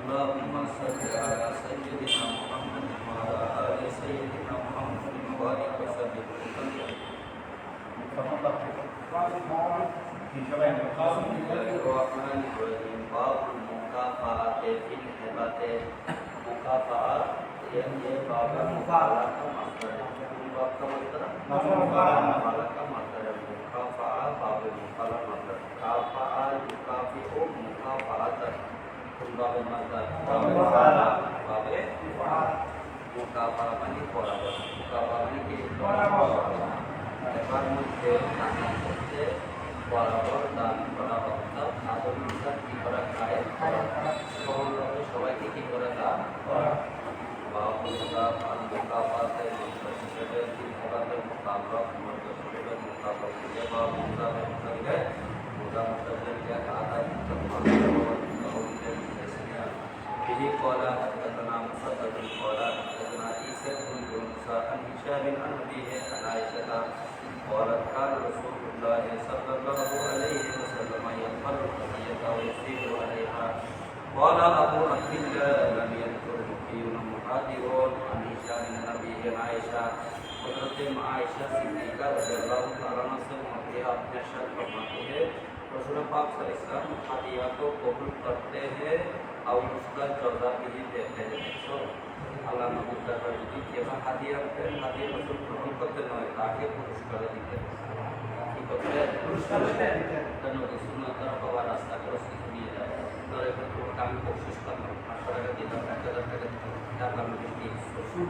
اللهم صل على سيدنا محمد وعلى آل سيدنا محمد وبارك وسلم Bismillahirrahmanirrahim. Babul mukafa'at fil hebate. Mukafa'at yang dia babul mukafa'at master. Bab kamatera. Mukafa'at master. Mukafa'at babul mukafa'at master. Mukafa'at yukafi'u mukafa'at. Babul master. Mukafa'at mani barabar. Mukafa'at mani ki barabar. এবার মধ্যে টাকা করতে বরাবর দান করা অর্থাৎ আদর বিচার কি করা খায় সহজভাবে সবাইকে কি করে দান করা বা বোকা পালবোকা পাতে হিসেবে তিন প্রকারের মোতাবক মধ্যে হিসেবে মোতাবক থেকে বা বোকা মোতাবেক বোকা মোতাবেক আদায় به قال حدثنا مسدد قال حدثنا عيسى بن يونس عن هشام عن أبيه عن عائشة قالت كان رسول الله صلى الله عليه وسلم يقبل الهدية ويسير عليها قال أبو عبد الله لم يذكر مكي محاذر عن هشام عن أبيه عن عائشة حضرت عائشة صديقة رضي الله تعالى عنها से मक्के अपने शर्त फरमाते हैं रसूल पाक सल्लल्लाहु अलैहि वसल्लम हदिया को कबूल करते हैं और उसका जज़ा भी देते हैं। तो अल्लाह नबी दरबार যদি কেউ হাদিয়া দেন হাদিয়া রসুল গ্রহণ করতে নয় তাকে পুরস্কার দিতে কি করতে পুরস্কার দিতে কেন সুন্নাত তারা পাওয়া রাস্তা করে শিখে নিয়ে যায় তো এখন তো আমি কোশিশ করলাম 500 টাকা দিলাম 1000 টাকা টাকা আমি দিই রসুল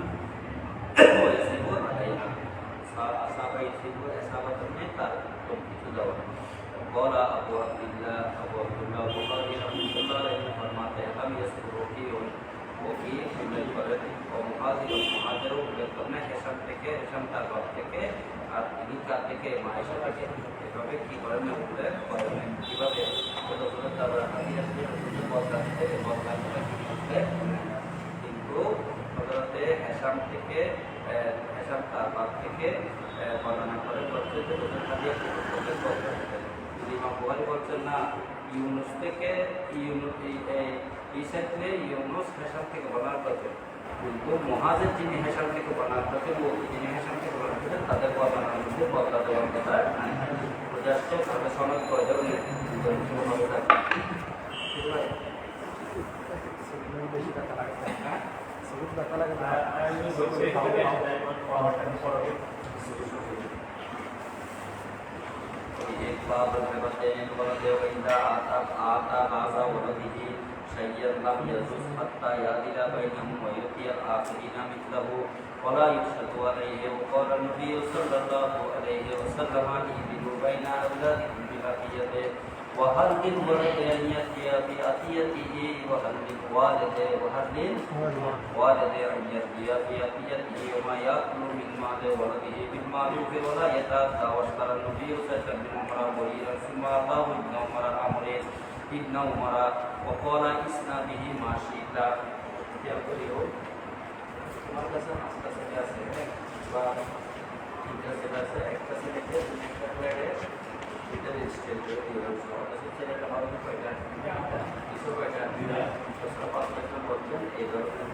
ऐसे वो बताइए साहबा इसी को ऐसा बताने तार तो কিছু দাও बोला अबू अब्दुल्लाह बुखारी रहमतुल्लाह अलैहि फरमाते हैं हम यस्कुरुकी वो की उल्लेख करें और मुहाजिर उल्लेख करना हेशम থেকে হেশাম তার বাপ থেকে আর তিনি কার থেকে মায়েশা থেকে এভাবে কি করেন উল্লেখ করেন কিভাবে রাসূলুল্লাহ তাআলা হাদিয়া দিয়ে রাসূলুল্লাহ বলতে বলতে কিন্তু হযরতে হেশাম থেকে হেশাম তার বাপ থেকে বর্ণনা করে বলতে যে হাদিয়া করতে বলতে ইমাম বুখারী বলছেন না ইউনুস থেকে ইসাইতে ইউনুস হেশাম থেকে বর্ণনা করেছেন কিন্তু মুহাজির যিনি হেশাম থেকে বর্ণনা করেছেন ও যিনি হেশাম থেকে বর্ণনা করেছেন তাদের বর্ণনার মধ্যে বদলা দেওয়ার কথা বুঝে আসছে তাদের সনদ প্রয়োজন নেই বেশি টাকা লাগবে হ্যাঁ সবুজ টাকা লাগে باب الهبتين ولده وإذا آتى هذا ولده شيئا لم يجوز حتى يعدل بينهم ويؤتي الآخرين مثله ولا يشهد عليه وقال النبي صلى الله عليه وسلم اعدلوا بين أولادكم ببقيته وهل للولد أن يأتي بأتيته وهل للوالد أن يأتي بأتيته وما يأكل من مال ولده بالمعروف ولا يتعدى واشترى النبي صلى الله عليه وسلم من عمر بريرا ثم أعطاه ابن عمر عمرو ابن عمر وقال اسنى به ما شئت তোমার কাছে পাঁচটা ছেলে আছে বা তিনটা ছেলে আছে একটা ছেলেকে দুইটা প্লেটে এটা রেজিস্টার করে দিলাম সবার কাছে ছেলেটা ভালো কয়টা কিছু কয়টা দশটা পাঁচ লাখ বলছেন এই ধরনের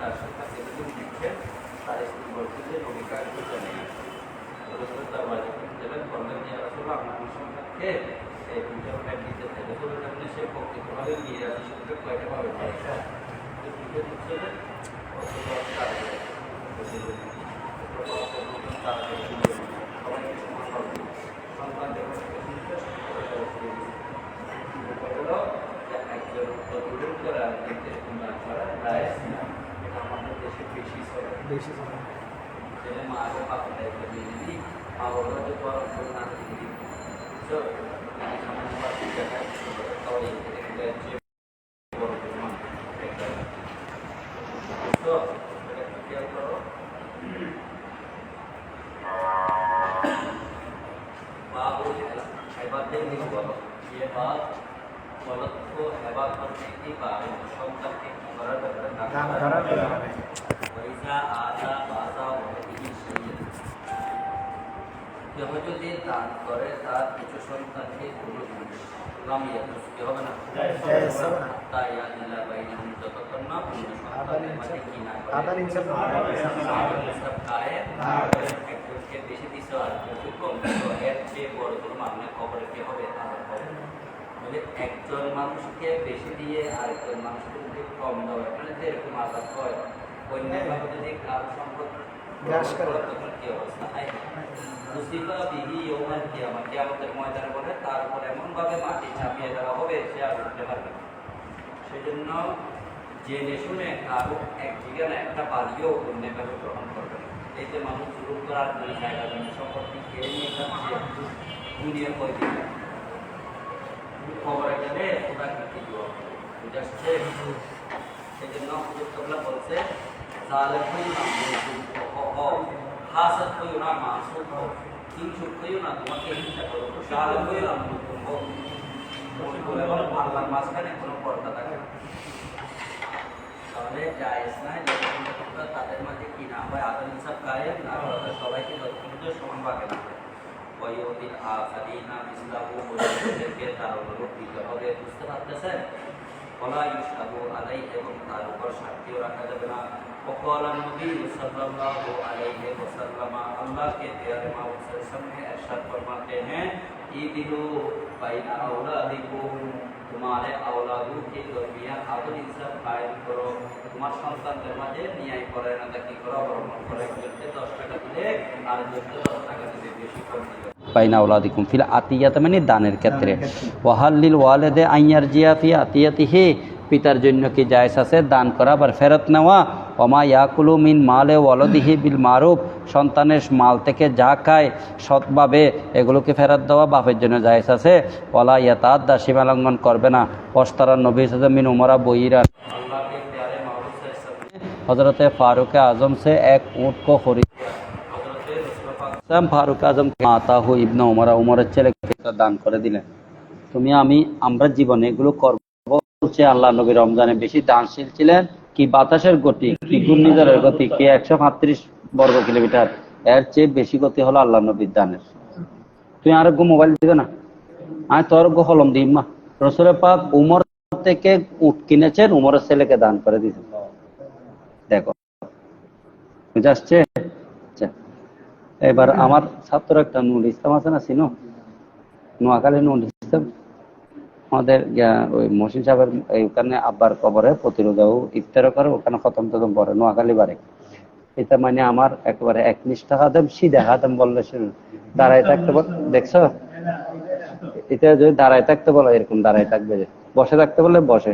তার সাথে দিচ্ছেন তার স্ত্রী বলছে যে নবীকা একটু জানি তার বাড়ি দেবেন বললেন যে আসলে আপনার সংখ্যাকে এই দুইটা প্যাট দিতে থাকে তো আপনি সে প্রকৃতভাবে নিয়ে আসে সেটা কয়টা পাবে দুটো দিচ্ছে বেশি মা আগে পাপটা একটা দিয়ে দিই মা বাবা যে পড়া না দিই गलत को हेबात करने की बात शब्द के गलत पैसा आधा बाजा और কেউ যদি দান করে তার কিছু সন্তানকে কি হবে না, তাই আল্লাহ বাইনা যতক্ষণ না অন্য সন্তানের মাঝে কি না একজনকে বেশি দিছে আর একজনকে কম দিছ, এর চেয়ে বড় কোনো মানে খবরে কি হবে মানে একজন মানুষকে বেশি দিয়ে আরেকজন মানুষকে যদি কম দেওয়া মানে এরকম আঘাত হয়, অন্যভাবে যদি কার সম্পদ কি অবস্থা হয় মুসিবা বিহি ইয়ৌমাল কিয়ামা, কিয়ামতের ময়দানে বলে তার উপর এমনভাবে মাটি চাপিয়ে দেওয়া হবে সে আর উঠতে পারবে না। সেজন্য জেনে শুনে কারো এক ঠিকানা একটা বাড়িও অন্যভাবে গ্রহণ করবে না। এই যে মানুষ জুলুম করার দুই জায়গা জমি সম্পত্তি কেড়ে নিয়ে যাচ্ছে দুনিয়া কয়দিন খবরে গেলে ওটা কি দিব বুঝাচ্ছে। সেই জন্য হুজুরগুলো বলছে জালেম হইও না, হাসাদ হইও না, মাসুদ হও, হিংসুক হইও না, তোমাকে হিংসা করো, জালেম হইও না, আল্লাহর মাঝখানে কোনো পর্দা থাকে না, তাহলে জায়েজ নাই যতক্ষণ তাদের মাঝে কি না হয় আদম হিসাব কায়েম না তাদের সবাইকে যতক্ষণ সমান ভাগে না ওয়ুদিল আখারিনা মিসলাহু, ওদেরকে তার অনুরূপ দিতে হবে। বুঝতে পারতেছেন? ওয়ালা ইউশহাদু আলাইহি, এবং তার উপর সাক্ষীও রাখা যাবে না। ওয়াকালা নবী সাল্লাল্লাহু আলাইহি ওয়াসাল্লাম, আল্লাহ के प्यारे मोहम्मद सल्लल्लाहु अलैहि वसल्लम ने इरशाद फरमाते हैं ईदिलू बैना औलादिकुम, तुम्हारे औलादों के दरमियान आदल इंसाफ कायम करो, তোমার সন্তানদের মাঝে ন্যায় করে না তা কি করো অবলম্বন করে, একজনকে 10 টাকা দিলে আরেকজনকে 10 টাকা দিলে বেশি কম দিলে বাইনা আওলাদিকুম ফিল আতিয়াত, মানে দানের ক্ষেত্রে। ওয়াহাল্লিল ওয়ালিদে আইয়ারজিয়া ফি আতিয়াতিহি, পিতার জন্য কি জায়েজ আছে দান করা আবার ফেরত নেওয়া। ওমা ইয়াকুলু মিন মালে ওয়ালাদিহি বিল মারুফ, সন্তানের মাল থেকে যা খায় সৎভাবে এগুলোকে ফেরত দেওয়া বাপের জন্য জায়েজ আছে। ওয়ালা ইয়াতাদ্দা, সীমা লঙ্ঘন করবে না। ওয়াস্তারা নবী সাল্লাল্লাহু আলাইহি ওয়াসাল্লাম মিন উমরা বইরা, हज़रत फारूक आज़म से एक ऊँट को खरीद, ফারুক আজম মাতা হু ইবনে উমর, উমরের ছেলেকে দান করে দিলেন। তুমি আমরা জীবনে এগুলো করব বলছে। আল্লাহ নবী রমজানে বেশি দানশীল ছিলেন। কি বাতাসের গতি, কি ঘূর্ণিঝড়ের গতি, কি 135 বর্গ কিলোমিটার, এর চেয়ে বেশি গতি হলো আল্লাহ নবীর দানের। তুমি আরেকগো মোবাইল দিবে না, আমি তোর গো হলম দিই মা। রসুল পাক উমর থেকে উট কিনেছেন, উমরের ছেলেকে দান করে দিয়েছেন। দেখো বুঝে আসছে। এবার আমার ছাত্র একটা নুরুল ইসলাম আছে না, চিনো? নোয়াখালী নুরুল ইসলাম, আমাদের ওই মহসিন সাহেবের ওখানে আব্বার কবরে প্রতিরোধ ইফতারও করে, ওখানে খতম টতম পড়ে, নোয়াখালী বাড়ে। এটা মানে আমার একেবারে একনিষ্ঠ হাতেম, সিধা হাতেম বললে শুনুন, দাঁড়ায় থাকতে বল, দেখছো? এটা যদি দাঁড়ায় থাকতে বলো এরকম দাঁড়ায় থাকবে, বসে থাকতে বললে বসে,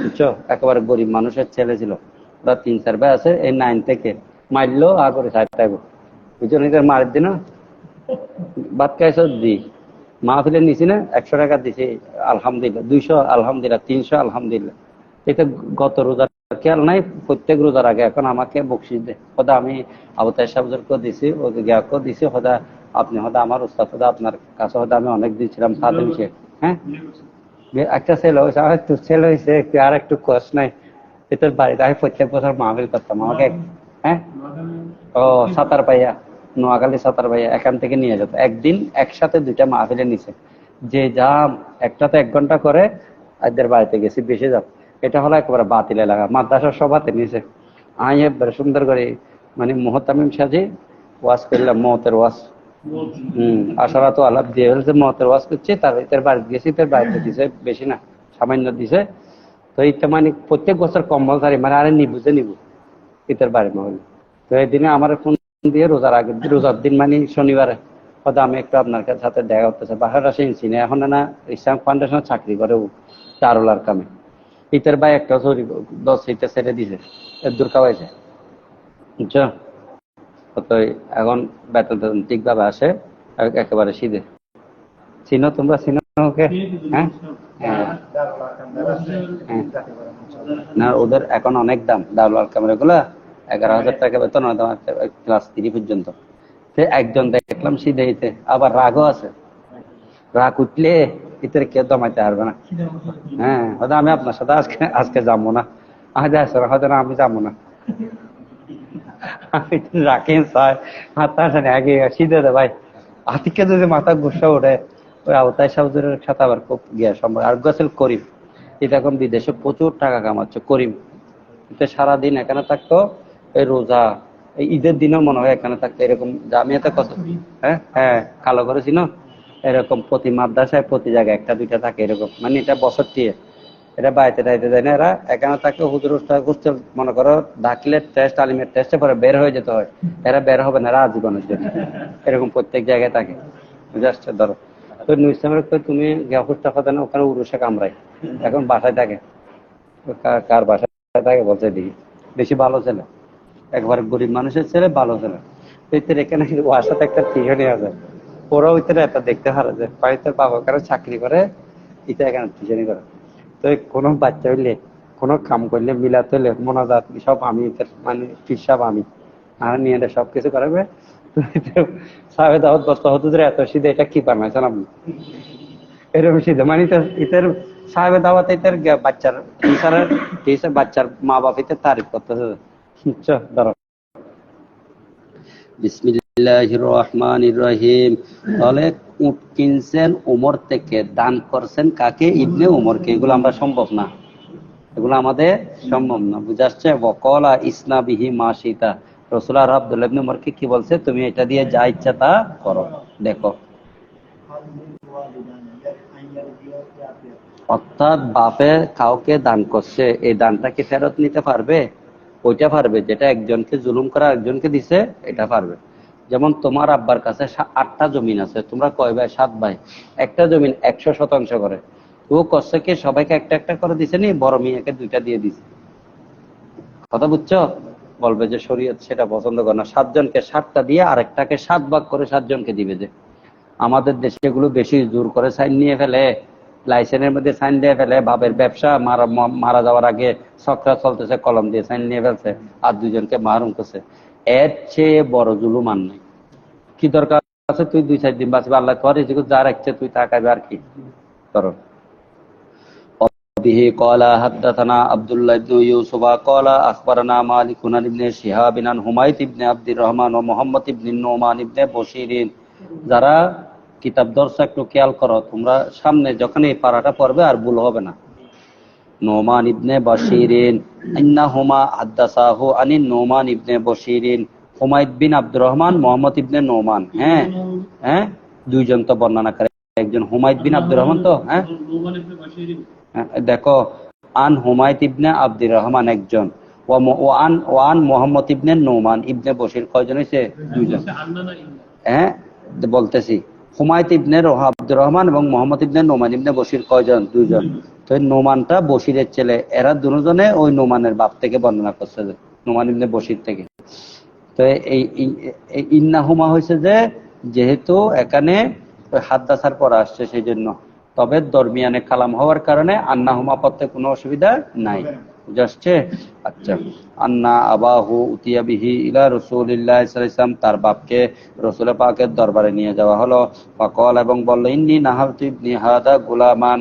বুঝছো? একেবারে গরিব মানুষের ছেলে ছিল। ওরা 3-4 ভাই আছে, এই 9 থেকে মারলো আগরে সাইড থাকবো, বুঝছো? নিজের মারের দিন ভাত খাইছ দি মাহফিলের নিছি না 100 টাকা দিছি, আলহামদুলিল্লাহ 200 আলহামদুলিল্লাহ 300 আলহামদুলিল্লাহ। এটা গত রোজার খেয়াল নাই, প্রত্যেক রোজার আগে এখন আমাকে বকশিস দে, হয়তো আমি আবু তাই সাহেবকে দিছি, ওকে গিয়াকেও দিছি, হয়তো আপনি হয়তো আমার উস্তাদ, হয়তো আপনার কাছে হয়তো আমি অনেক দিয়েছিলাম সাথে মিশে। হ্যাঁ, একটা ছেলে হয়েছে, আমার একটু ছেলে হয়েছে, একটু আর একটু কষ্ট নাই। এটার বাড়িতে আমি প্রত্যেক বছর মাহফিল করতাম আমাকে। হ্যাঁ, ও সাঁতার পাইয়া, নোয়াখালী সাঁতার পাইয়া এখান থেকে নিয়ে যেত। একদিন একসাথে 2টা মাহফিলে নিছে, যে যা একটাতে 1 ঘন্টা করে এদের বাড়িতে গেছি, বেশি যাব। এটা হলো একেবারে বাতিল এলাকা, মাদ্রাসার সভাতে নিছে। আমি এবার সুন্দর করে মানে মোহতামিম সাজি ওয়াজ করলাম, মতের ওয়াজ। আশারা তো আলাপ দিয়ে ফেলছে, মতের ওয়াজ করছে। তার এদের বাড়িতে গেছি, তার বাড়িতে দিছে বেশি না, সামান্য দিছে। তো এটা মানে প্রত্যেক বছর কম্পালসারি, মানে আরে নিবুঝে নিবু ইতার বাড়ি মহলে। তো এই দিনে আমার ফোন দিয়ে রোজার আগের দিন, রোজার দিন মানে শনিবারে, হয়তো আমি একটু আপনার সাথে দেখা করতেছে, বাসাটা শুনছি না এখন, না ইসলাম ফাউন্ডেশনে চাকরি করে চারুলার কামে। ইতার ভাই একটা 10 সিটে ছেড়ে দিছে, এর দূর খাওয়াইছে, বুঝছো? তো এখন বেতন টেতন ঠিকভাবে আসে, একেবারে সিধে। চিনো তোমরা, চিনো ওকে? হ্যাঁ, না ওদের এখন অনেক দাম, দারুল ক্যামেরা গুলা 11,000 টাকা বেতন, ক্লাস 3 পর্যন্ত। একজন দেখলাম সিধেইতে, আবার রাগও আছে, রাগ উঠলে ভিতরে কেউ দমাইতে পারবে না। হ্যাঁ, হয়তো আমি আপনার সাথে আজকে যাবো না, হয়তো না আমি যাবো না, আমি রাখেন চাই আগে সিধে দে ভাই, আতিকে যদি মাথা গুসা ওঠে, ওই আওতায় সাহুজুরের সাথে আবার খুব গিয়া সম্ভব। আর গেছিল করিম, এটা এখন বিদেশে প্রচুর টাকা কামাচ্ছে করিম। এটা সারাদিন এখানে থাকতো, এই রোজা এই ঈদের দিনও মনে হয় এখানে থাকতো। এরকম জামিয়াতে কত, হ্যাঁ হ্যাঁ কালো করেছিল, এরকম প্রতি মাদ্রাসায় প্রতি জায়গায় একটা দুইটা থাকে এরকম, মানে এটা বছর দিয়ে এটা বাড়িতে টাইতে যায় না। এরা এখানে থাকে হুজুর হোস্টেল মনে করো দাখিলের টেস্ট আলিমের টেস্টে পরে বের হয়ে যেতে হয়, এরা বের হবে না, এরা আজীবনের জন্য এরকম প্রত্যেক জায়গায় থাকে। জাস্ট ধরো তো ইসলামের তুমি হোস্টেল না, ওখানে উরুষে কামড়ায়, এখন বাসায় থাকে। কার বাসায় থাকে বলছে দেখি, বেশি ভালো ছেলে, একবার গরিব মানুষের ছেলে, ভালো ছেলে। তো এখানে ওর সাথে একটা টিউশনই আছে, ওরা ওইটারে একটা দেখতে পারে যে বাড়িতে বাবা কারো চাকরি করে, এটা এখানে টিউশনি করে। তো কোনো বাচ্চা হইলে কোনো কাম করলে মিলাতে হলে মোনাজাত সব আমি, মানে হিসাব আমি আর নিয়ে সবকিছু করাবে। সাহেব দাওয়াত বস্তা হতো এত সিধে, এটা কি বানাইছেন আপনি এরকম সিধে, মানে ইতার সাহেব দাওয়াত ইতার বাচ্চার টিচার বাচ্চার মা বাপ ইতে তারিফ করতেছে। ধরো বিসমিল্লাহির রহমানির রহিম। তাহলে উট কিনছেন উমর থেকে, দান করছেন কাকে? ইবনে উমরকে। এগুলো আমরা সম্ভব না, এগুলো আমাদের সম্ভব না, বুঝাচ্ছে। ওয়াকালা ইসনা বিহি মা শিতা, রাসূল আর আব্দুল্লাহ ইবনে উমরকে কি বলছে? তুমি এটা দিয়ে যা ইচ্ছা তা করো। দেখো, অর্থাৎ বাপে কাউকে দান করছে, এই দানটা কি ফেরত নিতে পারবে? ওইটা পারবে, যেটা একজনকে জুলুম করা একজনকে দিছে এটা পারবে। যেমন তোমার আব্বার কাছে 8টা জমিন আছে, তোমরা কয় ভাই? 7 ভাই। একটা জমিন 100% করে, ও করছে কি সবাইকে একটা একটা করে দিছে নি, বড় মেয়েকে 2টা দিয়ে দিছে। কথা বুঝছো? বলবে যে শরীয়ত সেটা পছন্দ করে না, 7 জনকে 7টা দিয়ে আরেকটাকে 7 ভাগ করে 7 জনকে দিবে। যে আমাদের দেশে এগুলো বেশি জোর করে সাইন নিয়ে ফেলে, লাইসেন্সের মধ্যে সাইন দিয়ে ফেলে, বাবের ব্যবসা মারা যাওয়ার আগে সকরা চলতেছে, কলম দিয়ে সাইন নিয়ে ফেলছে আর 2জনকে মারুম করছে। এর চেয়ে বড় জুলুম আর নাই। কি দরকার আছে তুই 2-4 দিন বাঁচবে, আল্লাহ তোর রিজিক যা রাখছে তুই তাকাবে, আর কি করো। به قال حدثنا عبد الله بن يوسف قال اخبرنا مالك عن ابن شهاب عن حميد بن عبد الرحمن ومحمد بن النعمان بن بشير। যারা কিতাব দর্শক একটু খেয়াল করো, তোমরা সামনে যখন এই পারাটা পড়বে আর ভুল হবে না। নোমান ইবনে বশিরিন ইন্নাহুমা হাদাসাহু আনিন নোমান ইবনে বশিরিন হুমায়দ বিন আব্দুর রহমান মোহাম্মদ ইবনে নোমান। হ্যাঁ হ্যাঁ, 2জন তো বর্ণনা করে, একজন হুমায়দ বিন আব্দুর রহমান, তো হ্যাঁ দেখো, আন হুমায়দ ইবনে আব্দুর রহমান একজন, ওয়ান মোহাম্মদ ইবনে নোমান ইবনে বশির। কয়জন হয়েছে? 2জন। হ্যাঁ বলতেছি, হুমায়দ ইবনে আব্দুর রহমান এবং মোহাম্মদ ইবনে নোমান ইবনে বশির কয়জন? 2জন। তো নোমানটা বশিরের ছেলে, এরা দুজনে ওই নোমানের বাপ থেকে বর্ণনা করছে, নোমান ইবনে বশির থেকে। তো এই ইন্নাহুমা হয়েছে যে যেহেতু এখানে হাদ্দাসার পড়া আসছে সেই জন্য, তবে দরমিয়ানে কালাম হওয়ার কারণে আন্নাহুমা পড়তে কোনো অসুবিধা নাই, বুঝাচ্ছে। আচ্ছা, আন্না আবাহু উতিয়া বিহি ইলা রাসূলিল্লাহ সাল্লাল্লাহু আলাইহি ওয়াসাল্লাম, তার বাপকে রাসূল পাকের দরবারে নিয়ে যাওয়া হলো। ফাকাল, এবং বলল, ইন্নী নাহালতু ইবনি হাদা গুলামান,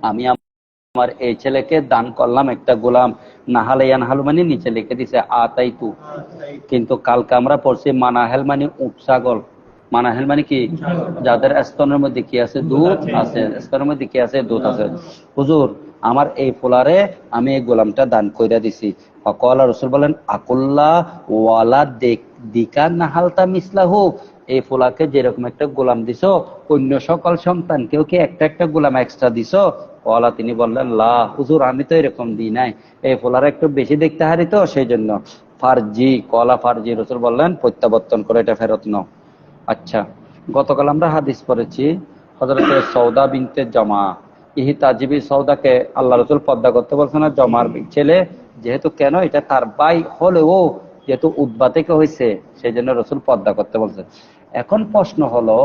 আমি আমার এই ছেলেকে দান করলাম একটা গোলাম। নাহালে ইয়ানহালু মানে নিচে লিখে দিছে আতাইতু, কিন্তু কালকে আমরা পড়ছি মানাহেল মানে উট ছাগল। মানাহেল মানে কি? যাদের স্তনের মধ্যে কি আছে? দুধ আছে। স্তনের মধ্যে কি আছে? দুধ আছে। হুজুর, আমার এই পোলারে আমি এই গোলামটা দান কইরা দিছি। ফাকালা, রাসূল বলেন, আকুল্লা ওয়ালা দিকা নাহালতা মিসলাহু, এই পোলাকে যেরকম একটা গোলাম দিছো, অন্য সকল সন্তানকেও কি একটা একটা গোলাম এক্সট্রা দিছো? ওয়ালা, তিনি বললেন, লা হুজুর, আমি তো এরকম দিই নাই, এই পোলারে একটু বেশি দেখতে হারি তো সেই জন্য। ফারজি, কলা ফারজি, রাসূল বললেন প্রত্যাবর্তন করে এটা ফেরত নাও। আচ্ছা, গতকাল আমরা হাদিস পড়েছি হযরত সৌদা বিনতে জমা, ইহি তাজিবি সৌদাকে আল্লাহ রাসূল পর্দা করতে বলছে না, জমার ছেলে যেহেতু, কেন এটা তার ভাই হলেও যেহেতু উতবা থেকে হয়েছে সেই জন্য রাসূল পর্দা করতে বলছে। এখন প্রশ্ন হলো,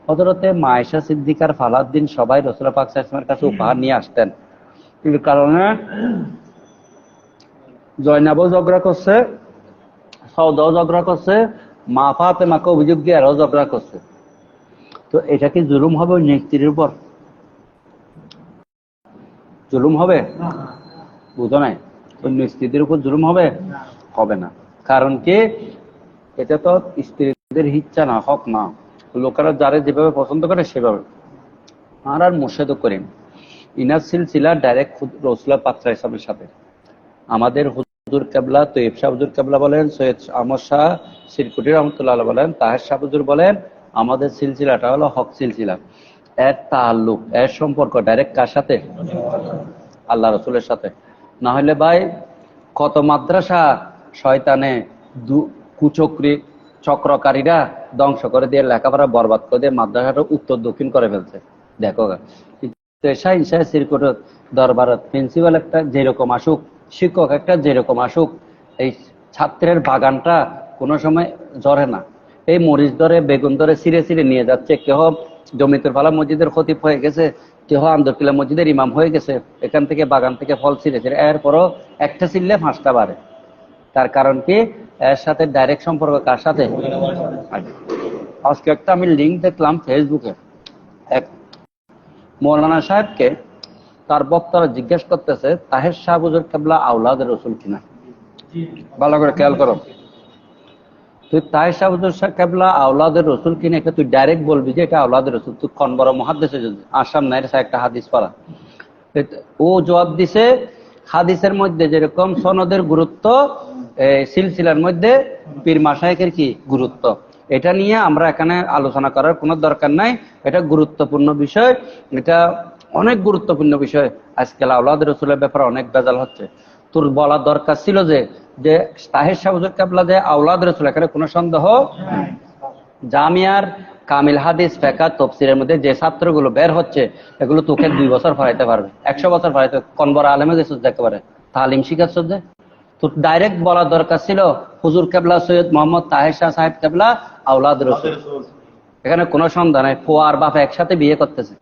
হযরতে মায়েশা সিদ্দিকার ফালার দিন সবাই রাসূল পাক সাল্লাল্লাহু আলাইহি ওয়াসাল্লামের কাছে উপহার নিয়ে আসতেন, কিন্তু কারণে জয়নাবও ঝগড়া করছে, সৌদাও ঝগড়া করছে, মা ফাতেমাকে অভিযোগ দিয়ে আরও ঝগড়া করছে। তো এটা কি জুলুম হবে ওই স্ত্রীর উপর? জুলুম হবে? বুঝো নাই? অন্য স্ত্রীদের উপর জুলুম হবে? হবে না। কারণ কি, এটা তো স্ত্রীদের ইচ্ছা না, হক না। লোকেরা যারা যেভাবে পছন্দ করে সেভাবে। আর মুর্শেদও করেন ইনার সিলসিলা ডাইরেক্ট রসুল্লাহ পাত্রা ইসলামের সাথে। আমাদের হুজুর কেবলা তৈয়ব শাহ হুজুর কেবলা বলেন, সৈয়দ আহমদ শাহ সিরকুটি রহমতুল্লাহ বলেন, তাহের শাহ হুজুর বলেন, আমাদের সিলসিলাটা হলো হক সিলসিলা। এর তাল্লুক, এর সম্পর্ক ডাইরেক্ট কার সাথে? আল্লাহ রসুলের সাথে। না হলে ভাই কত মাদ্রাসা শয়তানে কুচক্রি চক্রকারীরা ধ্বংস করে দিয়ে লেখাপড়া বরবাদ করে দিয়ে মাদ্রাসাটা উত্তর দক্ষিণ করে ফেলছে। দেখো দরবারত প্রিন্সিপাল একটা যেরকম আসুক, শিক্ষক একটা যেরকম আসুক, এই ছাত্রের বাগানটা কোনো সময় ঝরে না। এই মরিচ ধরে বেগুন ধরে ছিঁড়ে ছিঁড়ে নিয়ে যাচ্ছে। কেহ জমিতুল ফালা মসজিদের খতিব হয়ে গেছে, কেহ আন্দরকিল্লা মসজিদের ইমাম হয়ে গেছে, এখান থেকে বাগান থেকে ফল ছিঁড়ে ছিঁড়ে, এরপরও একটা ছিঁড়লে 5টা বাড়ে। তার কারণ কি? এর সাথে ডাইরেক্ট সম্পর্ক কার সাথে? আজকে একটা আমি লিঙ্ক দেখলাম ফেসবুকে, এক মৌলানা সাহেবকে তার বক্তারা জিজ্ঞেস করতেছে, তাহের শাহ হুজুর কেবলা আওলাদের রসুল কিনা? ভালো করে খেয়াল করো, তুই তাহের শাহ হুজুর কেবলা আওলাদের রসুল কিনা, এটা তুই ডাইরেক্ট বলবি যে এটা আওলাদের রসুল। তুই কোন বড় মুহাদ্দিসে যদি আসাম নাই একটা হাদিস পড়া, ও জবাব দিছে হাদিসের মধ্যে যেরকম সনদের গুরুত্ব, সিলসিলার মধ্যে পীর মাশায়েখের কি গুরুত্ব, এটা নিয়ে আমরা এখানে আলোচনা করার কোনো দরকার নাই। এটা গুরুত্বপূর্ণ বিষয়, এটা অনেক গুরুত্বপূর্ণ বিষয়। আজকাল আওলাদ রসুলের ব্যাপারে অনেক ভেজাল হচ্ছে। তোর বলার দরকার ছিল যে যে তাহের শাহ হুজুর কেবলা যে আওলাদ রসুল, এখানে কোনো সন্দেহ। জামিয়ার কামিল হাদিস ফেকা তফসিরের মধ্যে যে ছাত্রগুলো বের হচ্ছে, এগুলো তোকে 2 বছর পড়াইতে পারবে, 100 বছর পড়াইতে। কোন বড় আলেমে গেছে একেবারে তালিম শিখাচ্ছ যে? তোর ডাইরেক্ট বলার দরকার ছিল হুজুর কেবলা সৈয়দ মোহাম্মদ তাহের শাহ সাহেব কেবলা আওলাদ রসুল। এখানে কোনো সন্দেহ নাই। ফোয়া আর বাপ একসাথে বিয়ে করতেছে,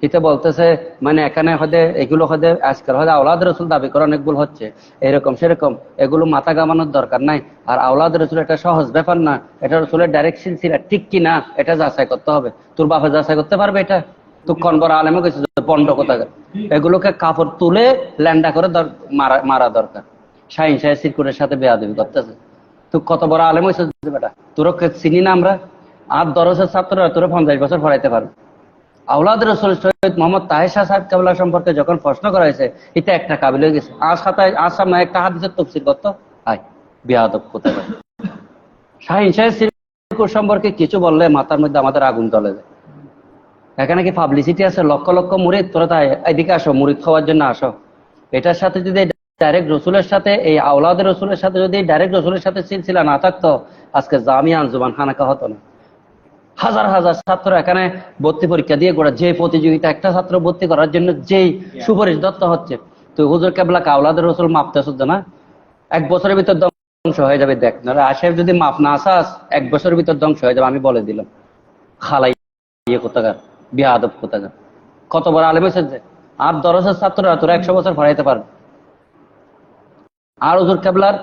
কিতে বলতেছে মানে এখানে হয়তো এগুলো হয়তো আজকাল হয়তো আওলাদ রসুল দাবি করা অনেক ভুল হচ্ছে, এরকম সেরকম, এগুলো মাথা ঘামানোর দরকার নাই। আর আওলাদ রসুল এটা সহজ ব্যাপার না, এটা রসুলের ডাইরেক্ট সিলসিলা ঠিক কিনা এটা যাচাই করতে হবে। তোর বাপে যাচাই করতে পারবে এটা? তো কোন বড় আলেমও গেছে পন্ড কোথাকার, এগুলোকে কাপড় তুলে ল্যান্ডা করে মারা দরকার। শাহিন শাহ সিরকুটের সাথে বেয়াদবি করতেছে। তুই কত বড় আলেম হয়েছে বেটা, তোর চিনি না আমরা? আর দরজের ছাত্ররা তোরা 50 বছর পড়াইতে পারবে। আওলাদ রসুল সৈয়দ মোহাম্মদ তাহের শাহ সাহেব কেবলা সম্পর্কে যখন প্রশ্ন করা হয়েছে, এটা একটা কাবিল হয়ে গেছে। আর সামনে একটা হাদিসের তফসির করতো, আয় বেয়াদব কোথায়। শাহিন শাহ সিরকুট সম্পর্কে কিছু বললে মাথার মধ্যে আমাদের আগুন জ্বলে যায়। এখানে কি পাবলিসিটি আছে? লক্ষ লক্ষ মুরিদ, তোরা তাই এদিকে আসো, মুরিদ খাওয়ার জন্য আসো। এটার সাথে যদি ডাইরেক্ট রসুলের সাথে, এই আওলাদ রসুলের সাথে যদি ডাইরেক্ট রসুলের সাথে সিলসিলা না থাকতো, আজকে জামিয়া আঞ্জুমান খানাকা হতো না। হাজার হাজার ছাত্র এখানে ভর্তি পরীক্ষা দিয়ে গোড়া, যে প্রতিযোগিতা একটা ছাত্র ভর্তি করার জন্য যেই সুপারিশ দত্ত হচ্ছে, তো হুজুর কেবলা আওলাদ রসুল মাপতে আসছে না, 1 বছরের ভিতর ধ্বংস হয়ে যাবে। দেখ না আশেফ যদি মাপ না আসাস, 1 বছরের ভিতর ধ্বংস হয়ে যাবে, আমি বলে দিলাম। খালাই কোথাকার, বিয়াদব কোথাকার, কত বড় আলেম হয়েছে যে। আর দরজের ছাত্ররা তোরা 100 বছর পড়াইতে পারবে। আর হুজুর কেবলার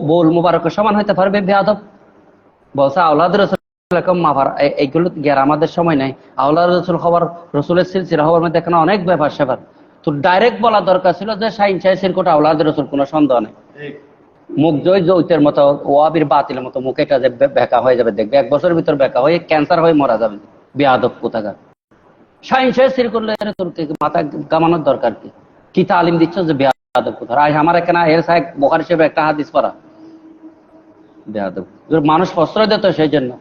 বউল মুবারকের সমান হইতে পারবে বেয়াদব? বলছে আওলাদ রসুল মাফার, এইগুলো জ্ঞান আমাদের সময় নাই। আওলাদ রসুল হওয়ার, রসুলের সিলসিলা হওয়ার মধ্যে এখানে অনেক ব্যাপার স্যাপার। তো ডাইরেক্ট বলা দরকার ছিল যে শাহিন শাহ সিরকুট আওলাদ রসুল, কোনো সন্দেহ নেই। মুখ জয় জৈতের মতো, ওয়াবির বাতিলের মতো মুখে কাজে বেকা হয়ে যাবে, দেখবে 1 বছরের ভিতর বেকা হয়ে ক্যান্সার হয়ে মারা যাবে। বেয়াদব কোথাকার। শাহিন শাহ সিরকুট তোর মাথা কামানোর দরকার কি? কি তালিম দিচ্ছ যে বেয়াদব কোথার? আজ আমার এখানে এর সাহেব বুখারী শরীফে একটা হাদিস পড়া, বেয়াদব। মানুষ প্রশ্রয় দিত, সেই জন্য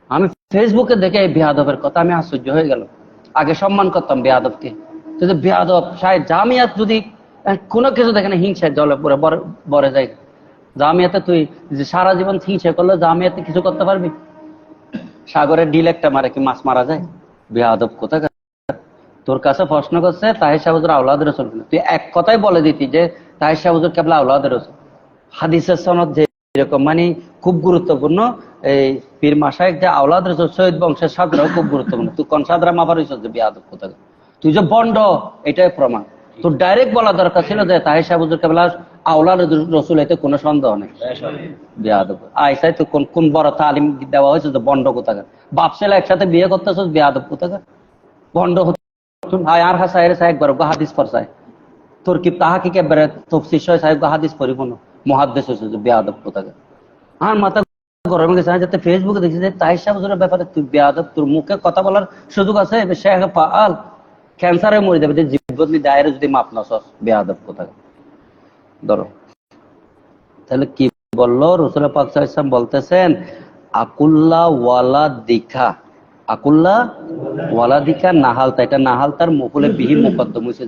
আমি ফেসবুকে দেখে এই বেয়াদবের কথা আমি আশ্চর্য হয়ে গেল। আগে সম্মান করতাম বেয়াদবকে, কিন্তু বেয়াদব সাহেব জামিয়াত যদি কোনো কিছু দেখে না, হিংসায় জলে পুরো বরে যায়। জামিয়াতে তুই সারা জীবন হিংসা করলে জামিয়াতে কিছু করতে পারবি? সাগরের ডিল একটা মারে কি মাছ মারা যায়? বেয়াদব কোথাকার। তোর কাছে প্রশ্ন করছে তাহের শাহ হুজুর আওলাদ রসুল, তুই এক কথাই বলে দিতি যে তাহের শাহ হুজুর কেবলা আওলাদ রসুল। হাদিসের সনদ যে এরকম মানে খুব গুরুত্বপূর্ণ, এই পীর মাশায়েখ যে আওলাদ রসুল সৈয়দ বংশের সাদরাও খুব গুরুত্বপূর্ণ। তুই কোন সাদরা মাপার হইছ যে বেয়াদব কোথাকার? তুই যে বন্ড, এটাই প্রমাণ। তোর ডাইরেক্ট বলা দরকার ছিল যে তাহের শাহ হুজুর কেবলা আওলাদ রসুল, এতে কোনো সন্দেহ নেই। বেয়াদব আইসাই তো কোন বড় তালিম দেওয়া হয়েছে যে বন্ড কোথাকার? বাপ ছেলে একসাথে বিয়ে করতেছ, বেয়াদব কোথাকার, বন্ড। আর হাসায়ের সাহেব গা হাদিস পড়ছায়, তোর কি তাহা কি কেবারে তফসির সাহেব গা হাদিস পরিব না, মুহাদ্দিস হয়েছে যে বেয়াদব কোথাকার। আর মাথা গরমে গেছে, যাতে ফেসবুকে দেখছি যে তাহির সাহেব হুজুরের ব্যাপারে তুই বেয়াদব, তোর মুখে কথা বলার সুযোগ আছে, শেখ পাল ক্যান্সারে মরে যাবে, যে জীবনী দায়ের যদি মাপ না সস বেয়াদব কোথায় ধরো। তাহলে কি বললো রাসূল পাক সাল্লাল্লাহু আলাইহি ওয়াসাল্লাম বলতেছেন, আকুল্লা ওয়ালা দিখা, আকুল্লা ওয়ালা দিখা নাহালতা, এটা নাহালতার মুকুলে বিহি মুকদ্দম হয়েছে।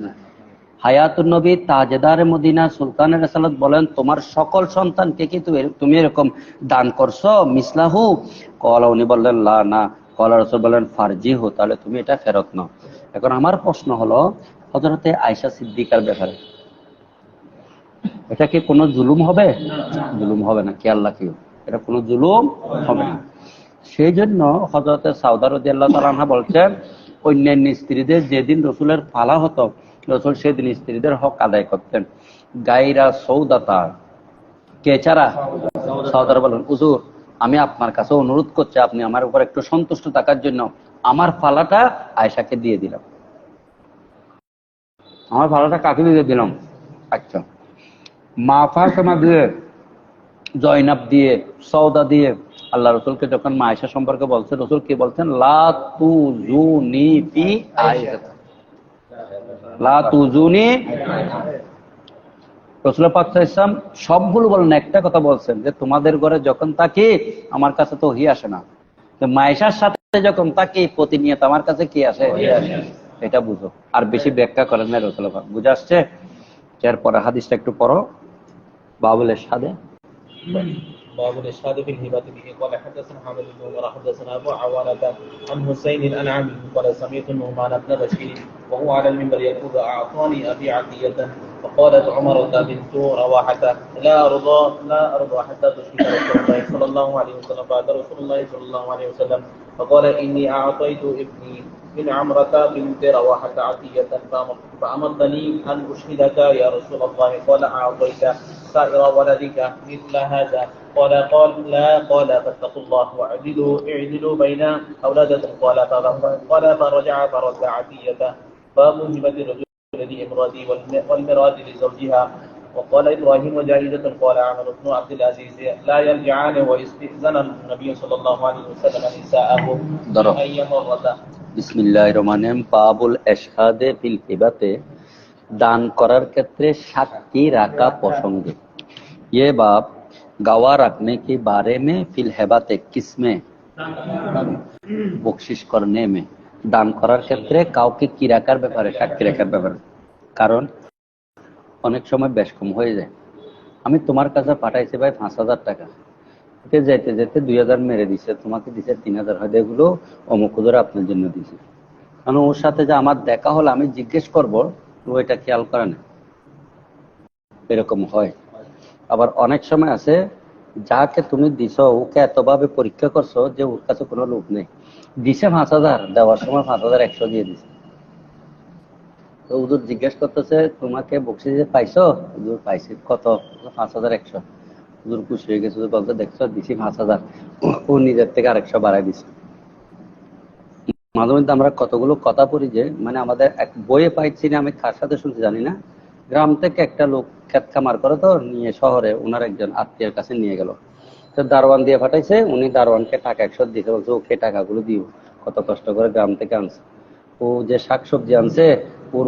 হায়াতুন নবী তাজেদারে মদিনা সুলতানের রিসালাত বলেন, তোমার সকল সন্তানকে কি তুমি এরকম দান করছো মিসলাহু? কলা, উনি বললেন লা, না। কলা, রাসূল বলেন ফারজিহু, তাহলে তুমি এটা ফেরত নাও। এখন আমার প্রশ্ন হলো হযরতে আয়েশা সিদ্দিকার ব্যাপারে, এটা কি কোনো জুলুম হবে? জুলুম হবে না, কি আল্লাহ কি, এটা কোনো জুলুম হবে না। সেই জন্য হযরতে সাউদা রাদিয়াল্লাহু তাআলা আনহা বলছেন, অন্যান্য স্ত্রীদের যেদিন রসুলের পালা হতো, রসুল সেদিন স্ত্রীদের হক আদায় করতেন। গায়রা সৌদাতা, কে ছাড়া? সাউদার বলেন, হুজুর আমি আপনার কাছে অনুরোধ করছি, আপনি আমার উপর একটু সন্তুষ্ট থাকার জন্য আমার পালাটা আয়েশাকে দিয়ে দিলাম। আমার পালাটা কাকে দিয়ে দিলাম? আচ্ছা, মা ফাতেমা দিয়ে, জয়নাব দিয়ে, সৌদা দিয়ে আল্লাহ রসুলকে যখন মা আয়েশা সম্পর্কে বলছে, রসুল কি বলছেন? লা তুজুনি ফি আয়েশা, লা তুজুনি। রাসূল পাক সাল্লাল্লাহু আলাইহি ওয়াসাল্লাম সবগুলো বলেন, একটা কথা বলছেন যে তোমাদের ঘরে যখন থাকি আমার কাছে তো ওহী আসে না, তো মা আয়েশার সাথে যখন থাকি প্রতিনিয়ত আমার কাছে কি আসে? এটা বুঝো। আর বেশি ব্যাখ্যা করেন না রাসূল পাক, বুঝে আসছে? এরপরে হাদিসটা একটু পড়ো, বাবুল ইরশাদে। باب الإشهاد في الهبة به قال حدثنا حامد بن عمر حدثنا أبو عوانة عن حسين الأنعمي قال سمعت النعمان بن بشير وهو على المنبر يقول أعطاني أبي عطية فقالت عمرة بنت رواحة لا أرضى حتى تشرك رسول الله صلى الله عليه وسلم. بعد رسول الله صلى الله عليه وسلم فقال إني أعطيت ابني من عمرة بنت رواحة عطية فأمرتني أن أشهدك يا رسول الله. قال أعطيت سائر ولدك مثل هذا؟ قال لا. قال فاتقوا الله اعدلوا بين أولادكم. قال فرجع فرد عطية. باب هبة الرجل لامرأته والمرأة لزوجها. وقال إبراهيم جائزة. قال عمر بن عبد العزيز لا يرجعان واستئذن النبي صلى الله عليه وسلم نساءه أن يمرض. বিসমিল্লাহির রহমানির রহিম। বাবুল ইশহাদে ফিল হিবাতে, দান করার ক্ষেত্রে সাক্ষী রাখা প্রসঙ্গে। ये बाब गवाह रखने के बारे में फिल हेबाते, किसमें? বকশিশ করনে মে, দান করার ক্ষেত্রে কাউকে কি রাখার ব্যাপারে, সাক্ষী রাখার ব্যাপারে। কারণ অনেক সময় বেশ কম হয়ে যায়। আমি তোমার কাছে পাঠাইছি ভাই 5,000 টাকা, ওকে যেতে যেতে 2,000 মেরে দিছে, তোমাকে দিছে 3,000, হয়তো এগুলো অমুক হুজুর আপনার জন্য দিছে। কারণ ওর সাথে যে আমার দেখা হলো আমি জিজ্ঞেস করবো, ও এটা খেয়াল করে না, এরকম হয়। আবার অনেক সময় আছে যাকে তুমি দিছ ওকে এতভাবে পরীক্ষা করছো যে ওর কাছে কোনো লোক নেই, দিছে 5,000, দেওয়ার সময় 5,100 দিয়ে দিছে। তো হুজুর জিজ্ঞেস করতেছে তোমাকে বকশিশে পাইছো? হুজুর পাইছি। কত? 5,100। হুজুর খুশি হয়ে গেছে, বলতে দেখছো দিছি 5,000, ও নিজের থেকে আরেকশো বাড়াই দিছে। মাঝে মধ্যে আমরা কতগুলো কথা পড়ি যে, মানে আমাদের এক বইয়ে পাইছি না, আমি কার সাথে শুনছি জানি না, গ্রাম থেকে একটা লোক ক্ষেত খামার করে, তো নিয়ে শহরে ওনার একজন আত্মীয়ের কাছে নিয়ে গেল। তো দারোয়ান দিয়ে পাঠাইছে, উনি দারোয়ানকে টাকা 100 দিতে বলছে, ওকে টাকাগুলো দিও, কত কষ্ট করে গ্রাম থেকে আনছে। ও যে শাকসবজি আনছে ওর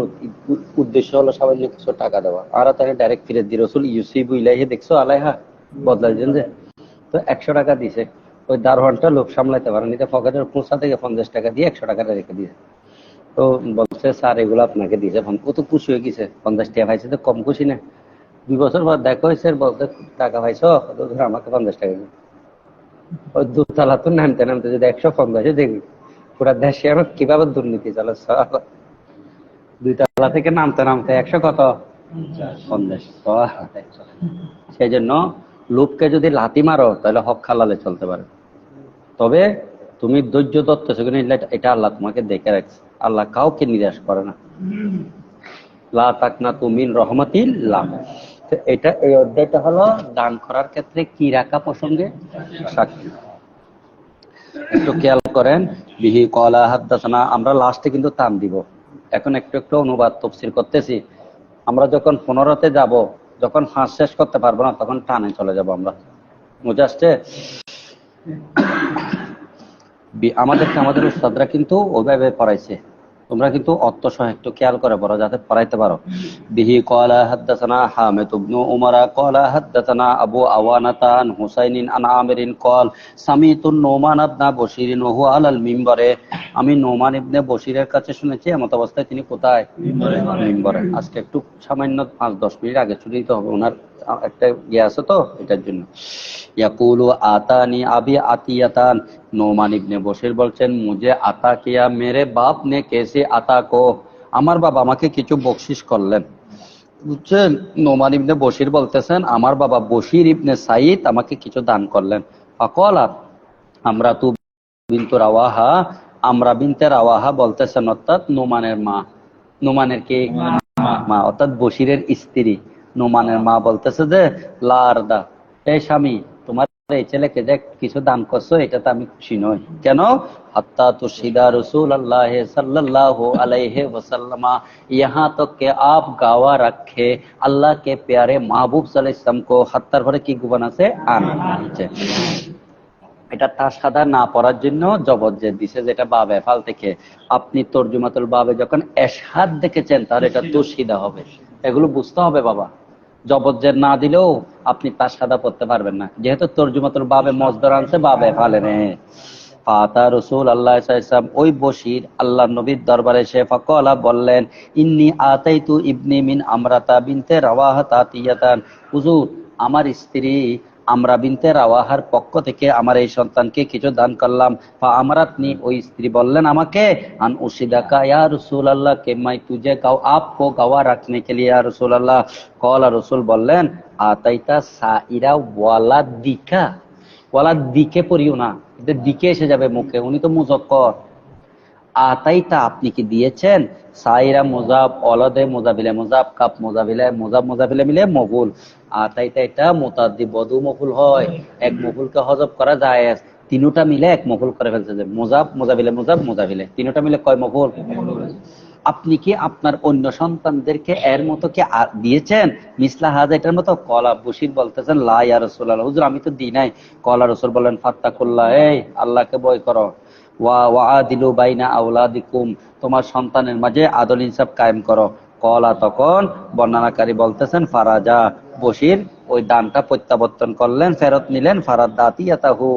উদ্দেশ্য হলো সামান্য কিছু টাকা দেওয়া, আর তাকে ডাইরেক্ট ফিরে দিয়ে রসুল ইউসিবু ইলাইহি, দেখছো আলাইহা বদলাইছেন যে। তো 100 টাকা দিছে, ওই দারোয়ানটা লোক সামলাইতে পারেন, এটা পকেটের খোঁচা থেকে 50 টাকা দিয়ে 100 টাকাটা রেখে দিয়েছে। তো বলছে স্যার এগুলো আপনাকে দিয়েছে। ও তো খুশি হয়ে গেছে, 50 টাকা পাইছে, তো কম খুশি না। 2 বছর পর দেখা হয়েছে, বলতে টাকা পাইছো, আমাকে 50 টাকা দিন। ওই দুতলা তো নামতে নামতে যদি 150 দেখবি পুরা দেশে আমার কিভাবে দুর্নীতি চলে। 2 তলা থেকে নামতে নামতে 100 কত 50। সেই জন্য লোককে যদি লাথি মারো তাহলে হক হালালে চলতে পারে, তবে তুমি ধৈর্য ধরতেছো কিনা এটা আল্লাহ তোমাকে দেখে রাখছে। আল্লাহ কাউকে নিরাশ করে না। লা তাকনাতু মিন রাহমাতিল্লাহ। তো এটা, এই অধ্যায়টা হলো দান করার ক্ষেত্রে কি রাখা প্রসঙ্গে সাক্ষী। একটু খেয়াল করেন, বিহি কলা হাদ্দাসানা, আমরা লাস্টে কিন্তু টান দিব। এখন একটু একটু অনুবাদ তাফসীর করতেছি। আমরা যখন 15তে যাব, যখন 5 শেষ করতে পারবো না তখন টানে চলে যাব আমরা, বুঝে আসছে? আমাদেরকে আমাদের উস্তাদরা কিন্তু ওইভাবে পড়াইছে, তোমরা কিন্তু অর্থ সহ একটু খেয়াল করে পড়ো যাতে পড়াইতে পারো। বিহি ক্বালা হাদাসানা হামিদ ইবনে উমারা ক্বালা হাদাসানা আবু আওয়ানাতা আন হুসাইনিন আন আমিরিন ক্বাল সামিতু নুমান ইবনে বশিরিন ওয়া হুয়া আলাল মিম্বারে, আমি নোমান ইবনে বশিরের কাছে শুনেছি এমত অবস্থায় তিনি কোথায়? মিম্বরে। আজকে একটু সামান্য 5-10 মিনিট আগে ছুটি দিতে হবে, ওনার একটা ইয়ে আছে তো এটার জন্য। ইয়াকুলু আতানি আবি আতিয়াতান, নোমান ইবনে বশির বলছেন মুঝে আতা কিয়া মেরে বাপ নে কেসে আতা কো, আমার বাবা আমাকে কিছু বকশিস করলেন। বুঝছেন, নোমান ইবনে বশির বলতেছেন আমার বাবা বশির ইবনে সাইদ আমাকে কিছু দান করলেন। ফাকালাত আমরা তু বিনতু রাওয়াহা, আমরা বিনতে রাওয়াহা বলতেছেন অর্থাৎ নোমানের মা, নোমানের কে মা অর্থাৎ বশিরের স্ত্রী নোমানের মা বলতেছে যে লারদা, এই স্বামী তোমার এই ছেলেকে যে কিছু দান করছো এটাতে আমি খুশি নই। কেন? হাত্তা তুশহিদা রাসূলুল্লাহ সাল্লাল্লাহু আলাইহি ওয়াসাল্লাম, यहाँ तक के आप गावा रखे अल्लाह के प्यारे महबूब सल्लल्लाहु अलैहि वसल्लम को, হাত্তার পরে কি গুণ আছে? আন আছে। এটা তাসখাদা না পড়ার জন্য জবরজেদ দিছে, যেটা বাবে ফাল থেকে আপনি তরজুমাতুল বাবে যখন এশহাদ দেখেছেন তাহলে এটা তুশহিদা হবে, এগুলো বুঝতে হবে বাবা। জবরজেদ না দিলেও আপনি তাসখাদা পড়তে পারবেন না, যেহেতু তরজুমাতুল বাবে মজদর আনছে বাবে ফালে নে। ফাতা রাসূল আল্লাহ সাল্লাল্লাহু আলাইহি ওয়াসাল্লাম, ওই বশির আল্লাহ নবীর দরবারে এসে ফাকালা বললেন ইন্নী আতাইতু ইবনি মিন আমরাতা বিনতে রাওয়াহা তাতিয়াতান, হুজুর আমার স্ত্রী আমরা বিনতে রাওয়াহার পক্ষ থেকে আমার এই সন্তানকে কিছু দান করলাম। ফা আমরাতনি, ওই স্ত্রী বললেন আমাকে আন উশিদাকা ইয়া রাসূলুল্লাহ কে মাই তুজে গাও আপকো গাওয়া রাখনে কে লিয়ে ইয়া রাসূলুল্লাহ। কলা রাসূল বললেন আতাইতা সাইরা ওয়ালাদিকা, ওয়ালাদিকে পড়িও না, এটা দিকে এসে যাবে মুখে, উনি তো মুজাক্কর। আতাইতা আপনি কি দিয়েছেন, সাইরা মুজাব অলদে মুজাবিলে মুজাব কাপ মুজাবিলে মুজাব মুজাবিলে মিলে মফুল। আতাইতা এটা মুতাদ্দি বদু মফুল হয়, এক মফুলকে হজব করা যায়, তিনটা মিলে এক মফুল করে ফেলছে, যে মুজাব মুজাবিলে মুজাব মুজাবিলে তিনটা মিলে কয় মফুল। আপনি কি আপনার অন্য সন্তানদেরকে এর মতো কি দিয়েছেন? মিসলা হাজা এটার মতো? কলা বশির বলতেছেন লা ইয়া রাসূলুল্লাহ, হুজুর আমি তো দিই নাই। কলা রাসূল বলেন ফাত্তাকুল্লাহ, এই আল্লাহকে ভয় করো। ওয়াআদিলু বাইনা আওলাদিকুম, তোমার সন্তানের মাঝে আদল ইনসাফ কায়েম করো। কলা তখন বর্ণনাকারী বলতেছেন ফারাজা, বশির ওই দানটা প্রত্যাবর্তন করলেন, ফেরত নিলেন। ফারাদাতিয়াতাহু,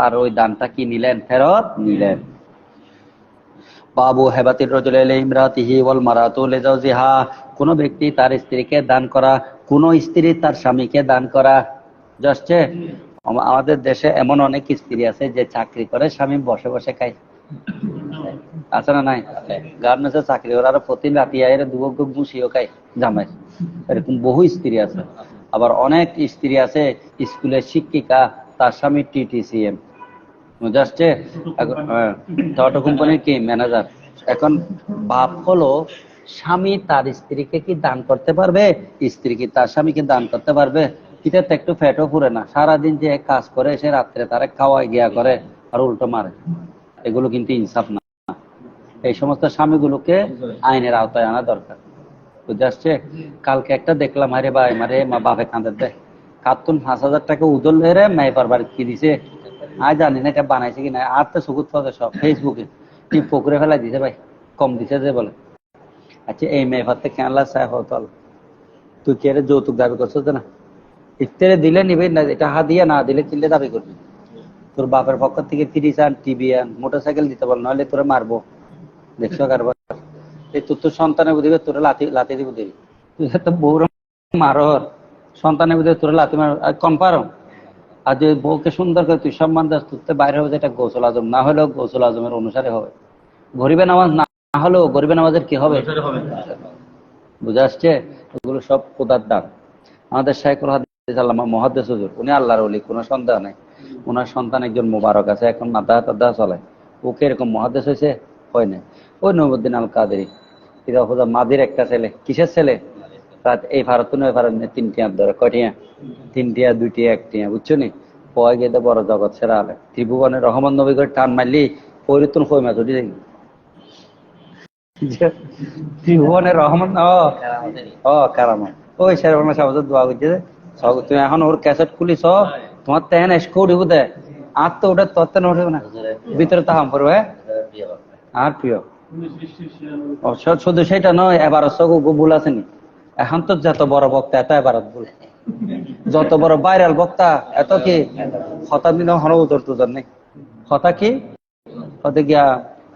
আর ওই দানটা কি নিলেন? ফেরত নিলেন। বাবু হেবাতির রজুল ইমরাতিহি ওয়াল মারাতু লিজাওজিহা, কোন ব্যক্তি তার স্ত্রীকে দান করা, কোন স্ত্রী তার স্বামীকে দান করা। যাচ্ছে আমাদের দেশে এমন অনেক স্ত্রী আছে যে চাকরি করে, স্বামী বসে বসে খায়, আছে না নাই? গার্মেন্টসে চাকরি করে আর প্রতিদিন রাতি আইরে দুবক গুছিও খায় জামাই, এরকম বহু স্ত্রী আছে। আবার অনেক স্ত্রী আছে স্কুলের শিক্ষিকা, তার স্বামী টিটিসিএম, যাচ্ছে টটো কোম্পানির কি ম্যানেজার। এখন বাপ হলো স্বামী তার স্ত্রীকে কি দান করতে পারবে, স্ত্রী কি তার স্বামীকে দান করতে পারবে? এটাতে একটু ফ্যাটও পুরে না, সারাদিন যে কাজ করে সে রাত্রে তারা খাওয়াই গিয়া করে আর উল্টো মারে, এগুলো কিন্তু ইনসাফ না। এই সমস্ত স্বামীগুলোকে আইনের আওতায় আনা দরকার, বুঝে আসছে? কালকে একটা দেখলাম, আরে ভাই মারে মা বাপে কাঁদে দেয়, কার্তুন 5,000 টাকা উদল রে মাই পারবার কি দিছে আজ জানি না, এটা বানাইছে কিনা, আর তো সুকুত পাবে সব ফেসবুকে পুকুরে ফেলাই দিছে ভাই, কম দিছে যে বলে। আচ্ছা এই মেয়ে ভাবতে কেনলা চাই হতল, তুই কে যৌতুক দাবি করছিস না? ইফতারে দিলে নিবি না, এটা হাদিয়া না দিলে কিনলে দাবি করবি। তোর বাপের পক্ষ থেকে 30 আন, টিভি আন, মোটরসাইকেল দিতে বল, নাহলে তোরা মারবো। দেখছো কারবার, এই তোর তো সন্তানের বুঝিবে তোরা লাতি দিব দিবি, তুই তো বউর মারর, সন্তানের বুঝিবে তোরা লাতি মার কম পারো। আর যে বউকে সুন্দর করে তুই সম্মান দাস, তোর তো বাইরে হবে যেটা গোসল আজম, না হলেও গোসল আজমের অনুসারে হবে। গরিবে নামাজ না হলেও গরিবে নামাজের কি হবে, বুঝে আসছে? এগুলো সব খোদার দান। আমাদের শাইখুল হাদিস আল্লামা মুহাদ্দিস হুজুর, উনি আল্লাহর ওলি, কোনো সন্দেহ নাই। ওনার সন্তান একজন মুবারক আছে, এখন মাদ্রাসা চলায়। ওকে এরকম মুহাদ্দিস হয়েছে হয় না। ওই নবুদ্দিন আল কাদেরী মাদির একটা ছেলে, কিসের ছেলে? এই ভারত নয়, ভারত নেই, 3 টিয়া ধরে, কয়টিয়া? 3 টিয়া, 2 টিয়া, 1 টিয়া, বুঝছো নি? পয় গেতে বড় জগৎ সেরা আলে ত্রিভুবনের রহমান নবী করে টান মারলি পরিতুন হই মা যদি ত্রিভুবনের রহমান কারামত ওই শেরবাংলা সাহেব দোয়া করছে, তুমি এখন ওর ক্যাসেট খুলিছ, তোমার তেন এসকো উঠিব দে, আর তো ওটা তত্ত্ব নড়বে না, ভিতরে তাহাম পড়বে আর প্রিয়। শুধু সেটা নয়, এবার ভুল আসেনি। এখন তো যত বড় বক্তা এত এবার ভুল, যত বড় ভাইরাল বক্তা এত কি হতা দিন হন উত্তর তুজার নেই। হতা কি হতে গিয়া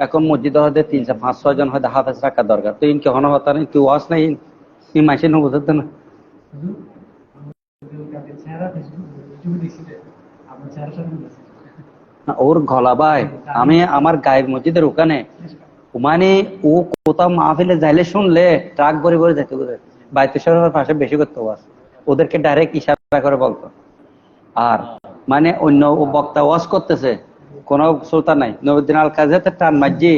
এখন মসজিদ হতে 300-500 জন হয়তো হাফেজ রাখার দরকার, তো ইনকে হন হতা নেই, তুই ওয়াস নাই তুই মাসে নেবো বুঝতে না। ওর গলা ভাই, আমি আমার গায়ের মসজিদের ওখানে মানে ও কোথাও মাহফিলে যাইলে শুনলে ট্রাক ভরে ভরে যেতে বুঝে বাইতে শহরের পাশে বেশি করতে ওয়াজ, ওদেরকে ডাইরেক্ট ইশারা করে বলতো। আর মানে অন্য ও বক্তা ওয়াজ করতেছে, কোন শ্রোতা নাই, নবীদ্দিন আল কাজী টান মাঝি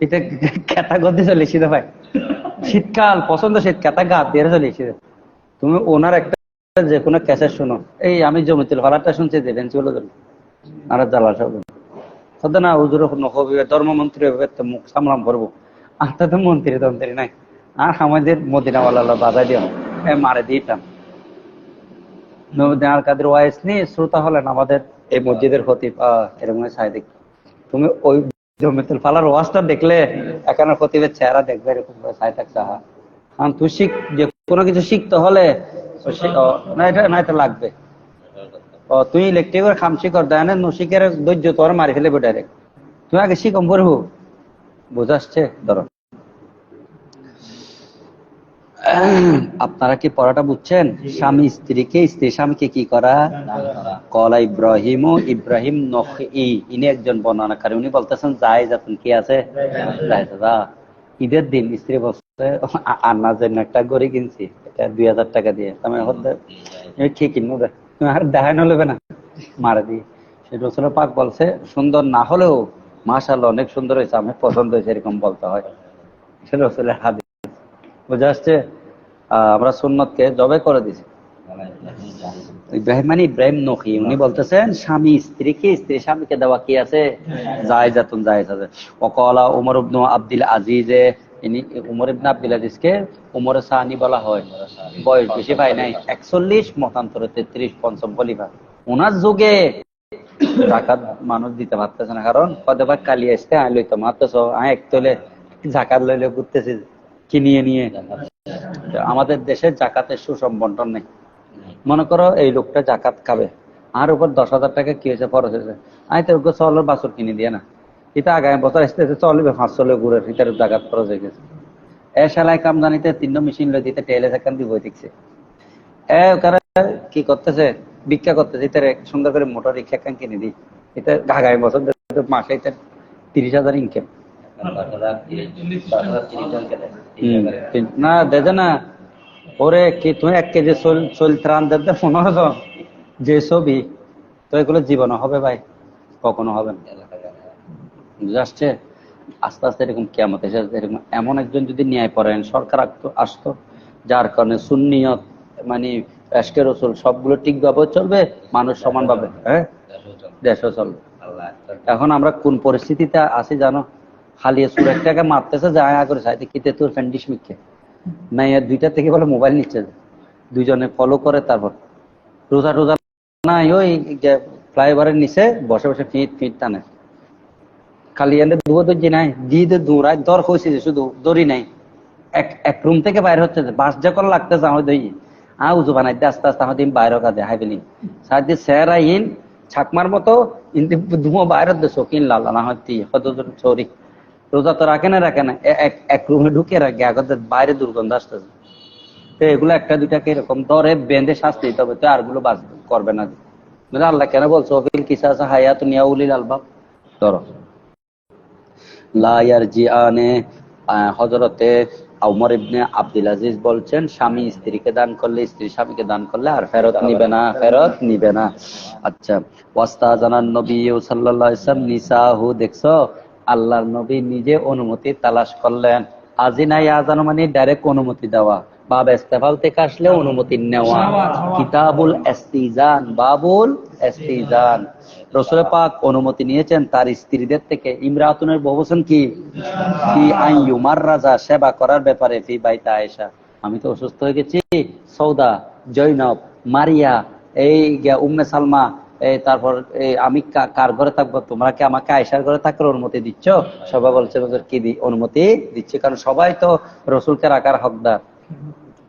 এটা খেতা গদি চলে এসে ভাই, শীতকাল পছন্দ, শীত খেতা গা দিয়ে চলে এসে। তুমি ওনার একটা যে কোনো ক্যাসেট শোনো, এই আমি জমিতুল ফালাটা শুনছি যে বেঞ্চিগুলো আর জ্বালা সব হতো না, হুজুর হবি ধর্মমন্ত্রী মুখ সামলাম করবো, আর তো মন্ত্রী তন্ত্রী নাই। আর আমাদের মদিনাওয়ালা বাধা দিও মারে দিতাম। নবীদ্দিন আল কাদের ওয়াইস নিয়ে শ্রোতা হলেন আমাদের এই মসজিদের খতিব, এরকম সাইদিক। তুমি ওই জমিতুল ফালার ওয়াজটা দেখলে এখানে খতিবের চেহারা দেখবে এরকম সাই থাকছে। কারণ তুই যে কোনো কিছু শিখতে হলে না এটা লাগবে। তুই ইলেকট্রিকের খামসি কর দেয় না, নসিকের ধৈর্য তোর মারি ফেলে ডাইরেক্ট। তুই আগে শিখম পড়বো, বোঝাচ্ছে ধরো। আপনারা কি পড়াটা বুঝছেন? স্বামী স্ত্রীকে, স্ত্রী স্বামীকে কি করা? কলা ইব্রাহিম ও ইব্রাহিম ইনি একজন বর্ণনাকারী, উনি বলতেছেন যাই যাতুন কি আছে ঈদের দিন স্ত্রী বলছে আন্নার জন্য একটা গড়ি কিনছি, এটা 2000 টাকা দিয়ে, কি কিনবো আর দেখাই নলেবে না মারা দিয়ে। সে রসুল পাক বলছে সুন্দর না হলেও মাশাআল্লাহ অনেক সুন্দর হয়েছে, আমি পছন্দ হয়েছে, এরকম বলতে হয়। সে রসুলের হাদিস বুঝে আসছে। আমরা সুন্নতকে জবে করে দিছি। ইব্রাহিম মানে ইব্রাহিম নখী, উনি বলতেছেন স্বামী স্ত্রীকে, স্ত্রী স্বামীকে দেওয়া কি আছে? জায়েজাতুন, জায়েজ আছে। ওয়াকালা উমর ইবনে আব্দুল আজিজে, ইনি উমর ইবনে আব্দুল আজিজকে উমরে সানি বলা হয়। বয়স বেশি পায় নাই, 41 মতান্তরে 33-50 খলিফা। ওনার যুগে যাকাত মানুষ দিতে পারতেছে না, কারণ পদে ভাগ কালি আসতে আয় লইতো মারতেছ আয় এক তোলে জাকাত লইলে ঘুরতেছি কিনিয়ে নিয়ে। আমাদের দেশে জাকাতের সুসম্বন্টন নেই। মনে করো এই লোকটা জাকাত খাবে, আর উপর 10,000 টাকা কি হয়েছে খরচ হয়েছে, আমি তো চলের বাছর কিনে দিয়ে না, এটা আগামী বছর আসতে চলবে 500 ঘুরে ভিতরে জাকাত খরচ হয়ে গেছে। এ সেলাই কাম জানিতে 3 মেশিন লই দিতে টেলে সেখান দিয়ে বই দেখছে। ওখানে কি করতেছে, ভিক্ষা করতেছে, এটা সুন্দর করে মোটর রিক্সা কান কিনে দিই, এটা আগামী বছর মাসে এটা 30,000 ইনকাম না দেখে না। ওরে কি তুমি 1 কেজি চল ত্রাণ দেবে 15 জন, যে ছবি তো এগুলো জীবনে হবে ভাই, কখনো হবে না। বুঝে আসছে? আস্তে আস্তে এরকম কিয়ামত এসে এরকম এমন একজন যদি ন্যায় পরায়ণ সরকার আসতো, যার কারণে সুন্নিয়ত মানে এশকে রসুল সবগুলো ঠিকভাবে চলবে, মানুষ সমানভাবে, হ্যাঁ দেশও চলবে। এখন আমরা কোন পরিস্থিতিতে আছি জানো? খালি সুর একটাকে মারতেছে যায় করে চাইতে কিতে তোর ফ্যান্ডিস মিখে নাই, 2টা থেকে বলে মোবাইল নিচ্ছে, দুইজনে ফলো করে, তারপর রোজা টোজা নাই, ওই ফ্লাইওভারের নিচে বসে বসে ফিট টানে। খালি এনে ধুয়ো দর্জি নাই, দিয়ে দৌড়ায় দর হয়েছে শুধু দড়ি নাই, এক রুম থেকে বাইরে হচ্ছে, বাস যখন লাগতেছে আমার দই উজু বানাইতে আস্তে আস্তে আমাদের বাইরে কাজে হাই ফেলি সাহায্যে স্যারা ইন ছাকমার মতো ধুমো বাইরের দেশো কিন লাল না হয়তো কতজন চৌরি রোজা তো রাখে না এক রুমে ঢুকে রাখে আগত বাইরে দুর্গন্ধ আসতেছে। তো এগুলো একটা দুইটাকে এরকম ধরে বেঁধে শাস্তি দিতে হবে, তো আরগুলো বাস করবে না। আল্লাহ কেন বলছো অফিল কিসা আছে হায়াত নিয়া উলিল আলবাব ধরো লায়ার জিআনে। হযরতে উমর ইবনে আব্দুল আজিজ বলছেন স্বামী স্ত্রীকে দান করলে, স্ত্রী স্বামীকে দান করলে আর ফেরত নিবে না, ফেরত নিবে না। আচ্ছা, ওয়াস্তাজানান নবী সাল্লাল্লাহু আলাইহি ওয়াসাল্লাম নিসাহু, দেখছো আল্লাহর নবী নিজে অনুমতি তালাশ করলেন। আজিনা ইয়াজানু মানে ডাইরেক্ট অনুমতি দেওয়া, বাব ইস্তেফাল থেকে আসলে অনুমতি নেওয়া। কিতাবুল ইস্তিজান, বাবুল ইস্তিজান, রাসূল পাক অনুমতি নিয়েছেন তার স্ত্রীদের থেকে। ইমরাতুনের বহুবচন কি আইয়ুমার রাজা, সেবা করার ব্যাপারে। ফি বাইতা আয়েশা, আমি তো অসুস্থ হয়ে গেছি, সৌদা, জৈনব, মারিয়া, এই উম্মে সালমা, তারপর আমি কার ঘরে থাকবো, তোমরা কি আমাকে আয়েশার ঘরে থাকার অনুমতি দিচ্ছ? সবাই বলছে হুজুর কি অনুমতি দিচ্ছে, কারণ সবাই তো রসুলকে রাখার হকদার।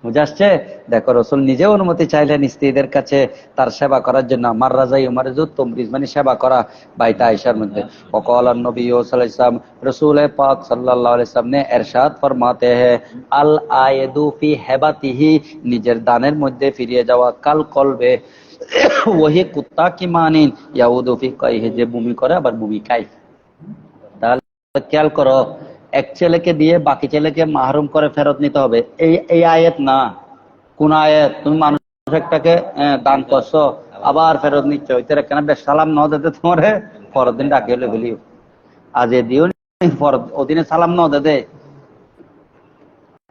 বুঝে আসছে? দেখো রসুল নিজে অনুমতি চাইলেন স্ত্রীদের কাছে তার সেবা করার জন্য। আমার রাজাই উমার তমরিজ মানে সেবা করা বাইতা আয়েশার মধ্যে। ওয়াকাল নবী সাল্লাল্লাহু আলাইহি ওয়াসাল্লাম, রসুল পাক সাল্লাল্লাহু আলাইহি ওয়াসাল্লাম ने इरशाद फरमाते हैं আল আয়েদু ফি হেবাতিহি, নিজের দানের মধ্যে ফিরিয়ে যাওয়া, কাল কলবে ওহি কুত্তা কি মানিন ইয়াউদু ফি কাইহি, যে বমি করে আবার বমি খায়। তাহলে খেয়াল করো, এক ছেলেকে দিয়ে বাকি ছেলেকে মাহরুম করে ফেরত নিতে হবে, এই আয়াত না। কোন আয়াত? তুমি মানুষ একটাকে দান করছো আবার ফেরত নিচ্ছ, ওইটার কেন সালাম ন দিতে তোমার পরের দিন ডাকে হলে বলিও আজ এ দিও ওদিনে সালাম ন দে।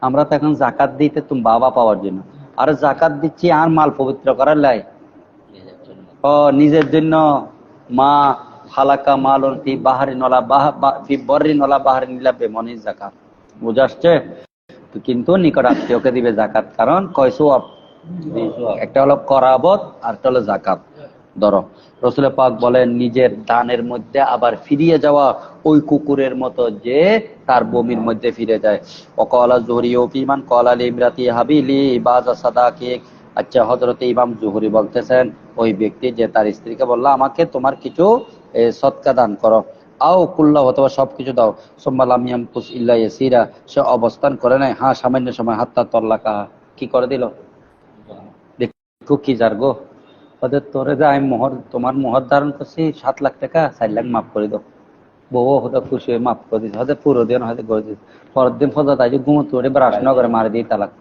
আমরা তো এখন জাকাত দিতে তুমি বাবা পাওয়ার জন্য, আর জাকাত দিচ্ছি আর মাল পবিত্র করার লাই, নিজের জন্য। মা হালাকা মাল ফি বাহারি নলা ফি বর্রি নলা বাহারি নিলা বেমনি জাকাত। বুঝে আসছে? কিন্তু নিকট আত্মীয়কে দিবে জাকাত, কারণ কয়সো একটা হলো করাবত আর একটা হলো জাকাত। ধরো রসুল পাক বলেন নিজের দানের মধ্যে আবার ফিরিয়ে যাওয়া ওই কুকুরের মতো যে তার বমির মধ্যে ফিরে যায়। ওয়াকালা জুহরি ও ফিমান ক্বালা লিমরাতি হাবিলি বাযা সাদাকিক। আচ্ছা, হযরতে ইমাম জুহরি বলতেছেন ওই ব্যক্তি যে তার স্ত্রীকে বলল আমাকে তোমার কিছু সদকা দান করো, আও কুল্লাহ অথবা সবকিছু দাও। সুম্মা লাম ইয়ামকুস ইল্লা ইয়াসিরা, সে অবস্থান করে নাই হ্যাঁ সামান্য সময়, হাত্তা তল্লাকা, কি করে দিল? দেখো কি জারগো, ওদের তোরে যে আমি তোমার মোহর ধারণ করছি 7 লাখ টাকা, 4 লাখ মাফ করে দাও। বউ হয়তো খুশি হয়ে মাফ করে দিচ্ছে, হয়তো পুরো দিন হয়তো করে দিচ্ছে। পরের দিন ফজর তাই ঘুম তোরে ব্রাশ না করে মারে দিয়ে তালাক।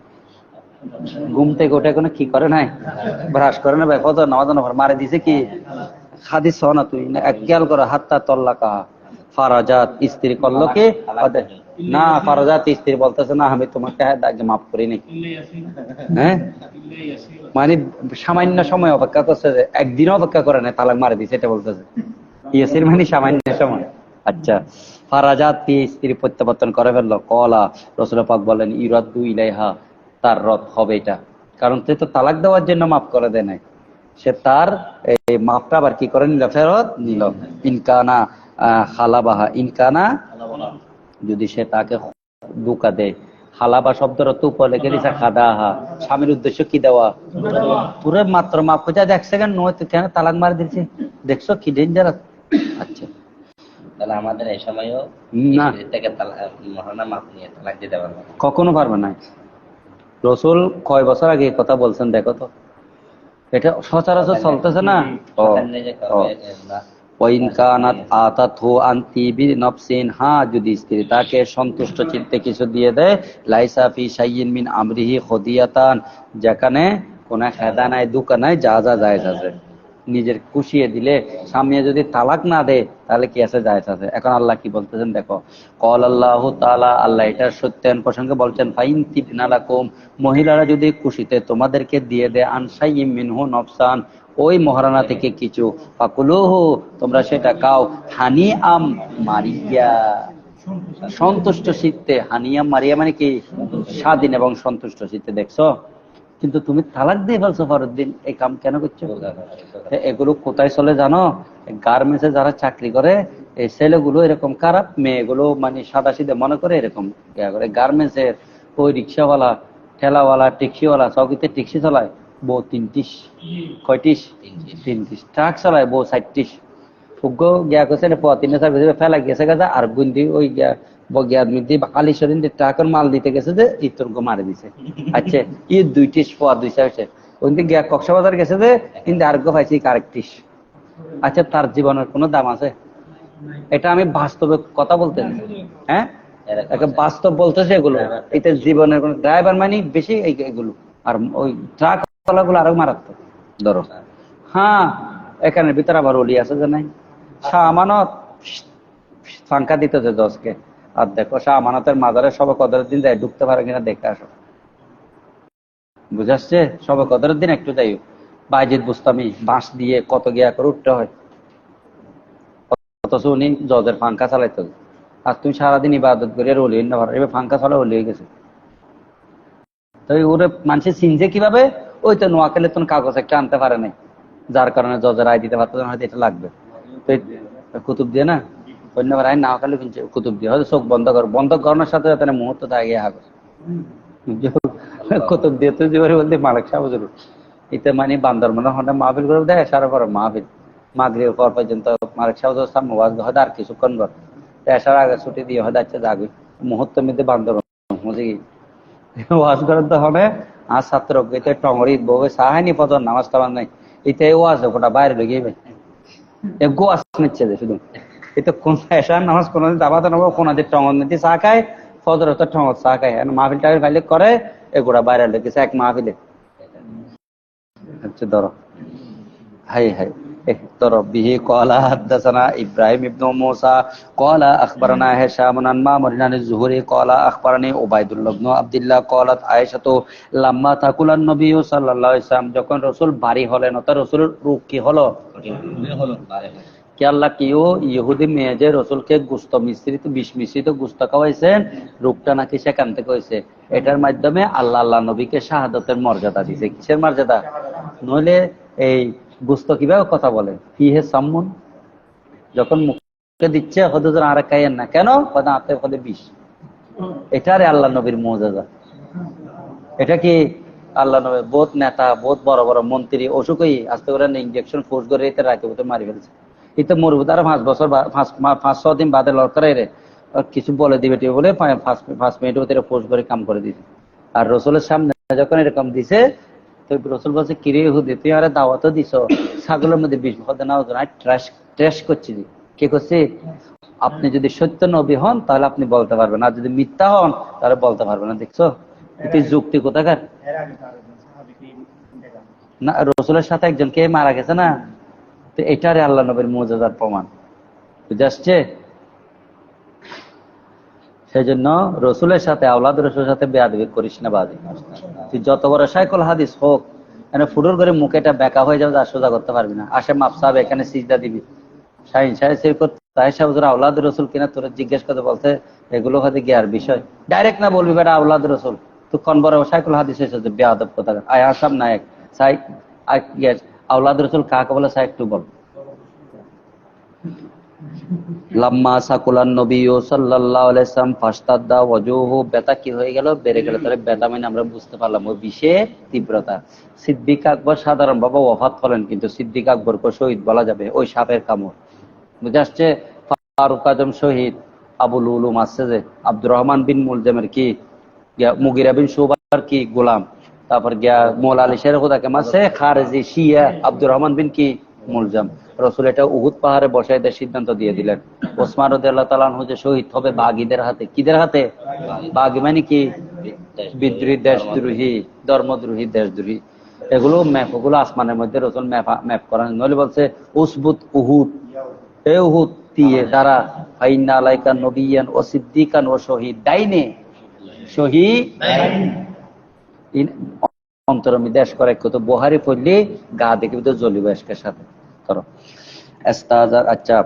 ঘুম থেকে ওঠে কোনো কি করে নাই, ব্রাশ করে না ভাই, ফজর নামাজ মারে দিছে কি হাদিস না তুই খেয়াল করো। হাত্তা তল্লাকা, ফারাজাত স্ত্রী করলো কি না, ফারাজাত স্ত্রী বলতেছে না আমি তোমাকে আগে মাফ করিনি। হ্যাঁ মানে সামান্য সময় অপেক্ষা করছে, একদিনও অপেক্ষা করে না, তালাক মারে দিছে, এটা বলতেছে ইয়াসির মানে সামান্য সময়। আচ্ছা, ফারাজাত স্ত্রী প্রত্যাবর্তন করে ফেললো। কলা রাসূল পাক বলেন ইরাদু ইলাইহা, তার রদ হবে এটা, কারণ সে তো তালাক দেওয়ার জন্য মাফ করে দেয় নাই, সে তার এই মাফটা আবার কি করে নিল, ফেরত নিল। ইনকানা খালাবাহা, ইনকানা যদি সে তাকে ধোঁকা দেয়, হালাবা শব্দের অর্থ উপরে লিখে দিছে খাদাহা, স্বামীর উদ্দেশ্য কি দেওয়া, পুরো মাত্র মাফ করে যায় 1 সেকেন্ড নয় তো কেন তালাক মার দিচ্ছে, দেখছো কি ডেঞ্জারাস। আচ্ছা তাহলে আমাদের এই সময়ও না থেকে মহানা মাপ নিয়ে তালাক দিতে পারবো কখনো পারবে না। রসুল কয় বছর আগে এই কথা বলছেন দেখো তো, এটা সচরাচর চলতেছে না। হ্যাঁ যদি স্ত্রী তাকে সন্তুষ্ট চিত্তে কিছু দিয়ে দেয়, লাইসা ফি শাইইন মিন আমরিহি খুদিয়াতান, যেখানে কোন খেদা নাই দুকা নাই, যা যা জায়েজ আছে, নিজের খুশিয়ে দিলে। স্বামী যদি তালাক না দেয় তাহলে কি আছে, জায়েজ আছে। এখন আল্লাহ কি বলতেছেন দেখো, কল আল্লাহ তাআলা, আল্লাহ এটার সত্যায়ন প্রসঙ্গে বলছেন ফাইন তিবনা লাকুম, মহিলারা যদি খুশিতে তোমাদেরকে দিয়ে দেয় আন শাইইন মিনহু নফসান, ওই মহারানা থেকে কিছু, ফাকুলুহু তোমরা সেটা খাও, হানিআম মারিয়া, সন্তুষ্ট চিত্তে। হানিয়াম মারিয়া মানে কি, স্বাধীন এবং সন্তুষ্ট চিত্তে। দেখছো, কিন্তু তুমি তালাক দিয়ে ফেলছো পরের দিন, এই কাম কেন করছো? এগুলো কোথায় চলে জানো? গার্মেন্টসে যারা চাকরি করে এই ছেলেগুলো এরকম খারাপ, মেয়েগুলো মানে সাদা সিধে মনে করে এরকম করে। গার্মেন্টসের ওই রিক্সাওয়ালা, ঠেলাওয়ালা, ট্যাক্সিওয়ালা, চৌকিতে ট্যাক্সি চালায় বউ ৩টিস, কয়টিস ৩টিস, ট্রাক চালায় বউ ৪টিস। ফুগ্গ গিয়া করছে তিন ফেলা গেছে গেছে, আর গুন্দি ওই গিয়া বগিয়া কালীশ্বরী ট্রাকের মাল দিতে গেছে যে ইতর্ক মারে দিছে। আচ্ছা ঈদ ২টিস পোয়া ২টা হয়েছে, ওই গিয়া কক্সবাজার গেছে যে কিন্তু আরোগ্য পাইছি আরেকটিস। আচ্ছা তার জীবনের কোনো দাম আছে? এটা আমি বাস্তবে কথা বলতে, হ্যাঁ বাস্তব বলতেছে এগুলো, এটা জীবনের কোন ড্রাইভার মানে বেশি এগুলো, আর ওই ট্রাক গুলো আরো মারাত্মক। ধরো হ্যাঁ এখানের ভিতরে আবার অলি আছে যে নাই, শাহ আমানত ফাঙ্কা দিতেছে 10কে, আর দেখো শাহ আমানতের মাজারে সবে কদরের দিন যায়, ঢুকতে পারে কিনা দেখে আসো। বুঝাচ্ছে সবে কদরের দিন একটু যাই, বাইজিদ বুস্তামি বাঁশ দিয়ে কত গিয়া করে উঠতে হয়, অথচ উনি জজের ফাঙ্কা চালাইতে। আর তুমি সারাদিন ইবাদত করিয়া অলি না পারো, এবার ফাঙ্কা চালা অলি হয়ে গেছে। তো ওরে মানুষের চিনছে কিভাবে? ওই তো নোয়াখালী তো কাগজ একটা আনতে পারে নাই, যার কারণে জজের রায় দিতে পারতো না, হয়তো এটা লাগবে। তো কুতুব দিয়ে না অন্যবার আইন না খালি কুতুব দিয়ে হয়তো চোখ বন্ধ করানোর সাথে সাথে মুহূর্ত আগে হাগর কুতুব দিয়ে তুই যেবারে বলতে মালিক সাহেব এতে মানে বান্দর মনে হয় মাহফিল করে দেয় সারা পর মাহফিল মাগরিবের পর পর্যন্ত মালিক সাহেব সামনে ওয়াজ হয়তো আর কিছুক্ষণ কর এসার আগে ছুটি দিয়ে হয়তো আচ্ছা যাবে মুহূর্তের মধ্যে বান্দর বুঝে গিয়ে ওয়াজ করেন তো হবে আর ছাত্র এতে টঙরি বউ সাহানি পদর নামাজ টামাজ নাই এতে ওয়াজ ওটা বাইরে লেগে ভাই গোয়াজ নিচ্ছে যে শুধু এটা কোন এসার নামাজ কোনদিন দাবাতে নেবো কোনদিন টঙর নিতে চা খায় ফজর তো টঙর চা খায় মাহফিল টাহফিল খাইলে করে এগুলা বাইরে লেগেছে এক মাহফিলে হচ্ছে ধরো হাই হাই ধরো বিহি কলা হাদাসানা ইব্রাহিম ইবনু মুসা কলা আখবারানা হিশাম আন মা'মার আন যুহরি কলা আখবারানি উবাইদুল্লাহ ইবনু আব্দুল্লাহ কলাত আয়েশাতু লাম্মা তাকুলান নবী সাল্লাল্লাহু আলাইহি ওয়াসাল্লাম যখন রাসূল ভারী হলেন অর্থাৎ রাসূলের রূপ কি হলো কি আল্লাহ কিও ইহুদি মেয়ে যে রসুলকে গুস্ত মিশ্রিত বিষ মিশ্রিত গুস্ত খাওয়াইছেন রূপটা নাকি সেখান থেকে হয়েছে এটার মাধ্যমে আল্লাহ নবীকে শাহাদতের মর্যাদা দিছে কিসের মর্যাদা নইলে এই গুস্ত কিভাবে কথা বলে ফিহে সাম্মুন যখন মুখে দিচ্ছে হয়তো আর খাইয়েন না কেন কথা আতে হতে বিষ এটারে আল্লাহ নবীর মর্যাদা এটা কি আল্লাহ নবী বহুত নেতা বহুত বড় বড় মন্ত্রী অসুখই আস্তে করে ইঞ্জেকশন ফোর্স করে এতে রাখে বোধ মারি ফেলছে এতে মরবো তারা 5 বছর 5-6 দিন বাদে লড়কারে রে কিছু বলে দিবে টিবে বলে 5 মিনিটের ভিতরে ফোর্স করে কাম করে দিছে আর রসুলের সামনে যখন এরকম দিছে তো রসুল বলছে কিরে হুদি তুই আরে দাওয়াতও দিছ ছাগলের মধ্যে বিষ হতে না হতো না ট্রেস করছি কে করছে আপনি যদি সত্য নবী হন তাহলে আপনি বলতে পারবেন আর যদি মিথ্যা হন তাহলে বলতে পারবেন না দেখছো এটি যুক্তি কোথাকার না রসুলের সাথে একজন কে মারা গেছে না তো এটারে আল্লাহ নবীর মুজিজার প্রমাণ বুঝে আসছে সেই জন্য রসুলের সাথে আওলাদ রসুলের সাথে বেয়াদবি করিস না বাজি তুই যত বড় শাইখুল হাদিস হোক এখানে ফুটুর করে মুখে এটা বেঁকা হয়ে যাবে আর সোজা করতে পারবি না আসে মাপ সাহেব এখানে সিজদা দিবি শাহিন সাহেব তাই সাহেব আওলাদ রসুল কিনা তোর জিজ্ঞেস করতে বলতে এগুলো হয়তো গিয়ার বিষয় ডাইরেক্ট না বলবি বেটা আওলাদ রসুল তুই কোন বড় শাইখুল হাদিস এসেছে বেয়াদব কথা আয় আসাম নায়ক সাই আওলাদ রসুল কাকে বলে সাই একটু বল লাম্মা সাকুলান নবী সাল্লাল্লাহু আলাইহি ওয়াসাল্লাম ফাস্তাদা ওয়াজুহু বেতা কি হয়ে গেল বেড়ে গেল তাহলে বেতা মানে আমরা বুঝতে পারলাম ওই বিষে তীব্রতা সিদ্দিক আকবর সাধারণ বাবা ওয়াফাত হলেন কিন্তু সিদ্দিক আকবরকে শহীদ বলা যাবে ওই সাপের কামড় বুঝে আসছে ফারুক আজম শহীদ আবুল উলুম আছে যে আব্দুর রহমান বিন মুলজামের কি মুগিরা বিন শুবার কি গোলাম তারপর গিয়া মৌলা আলী শের খুদা কেমাসে খারেজি শিয়া আব্দুর রহমান বিন কি মুলজাম রসুল এটা উহুদ পাহাড়ে বসাই দেওয়ার সিদ্ধান্ত দিয়ে দিলেন ওসমান রাদিয়াল্লাহু তাআলা আনহু যে শহীদ হবে বাগীদের হাতে কিদের হাতে বাগী মানে কি বিদ্রোহী দেশদ্রোহী ধর্মদ্রোহী দেশদ্রোহী এগুলো ওগুলো আসমানের মধ্যে রসুল ম্যাপ করেন নইলে বলছে উসবুত উহুদ এ উহুদ দিয়ে দ্বারা ফাইন্না আলাইকা নবিয়ান ও সিদ্দিকান ও শহীদ ডাইনে শহীদ অন্তরমি দেশ করে কত বুহারি পড়লে গা দেখবি তো জ্বলিব এসকের সাথে ধরো আচ্ছা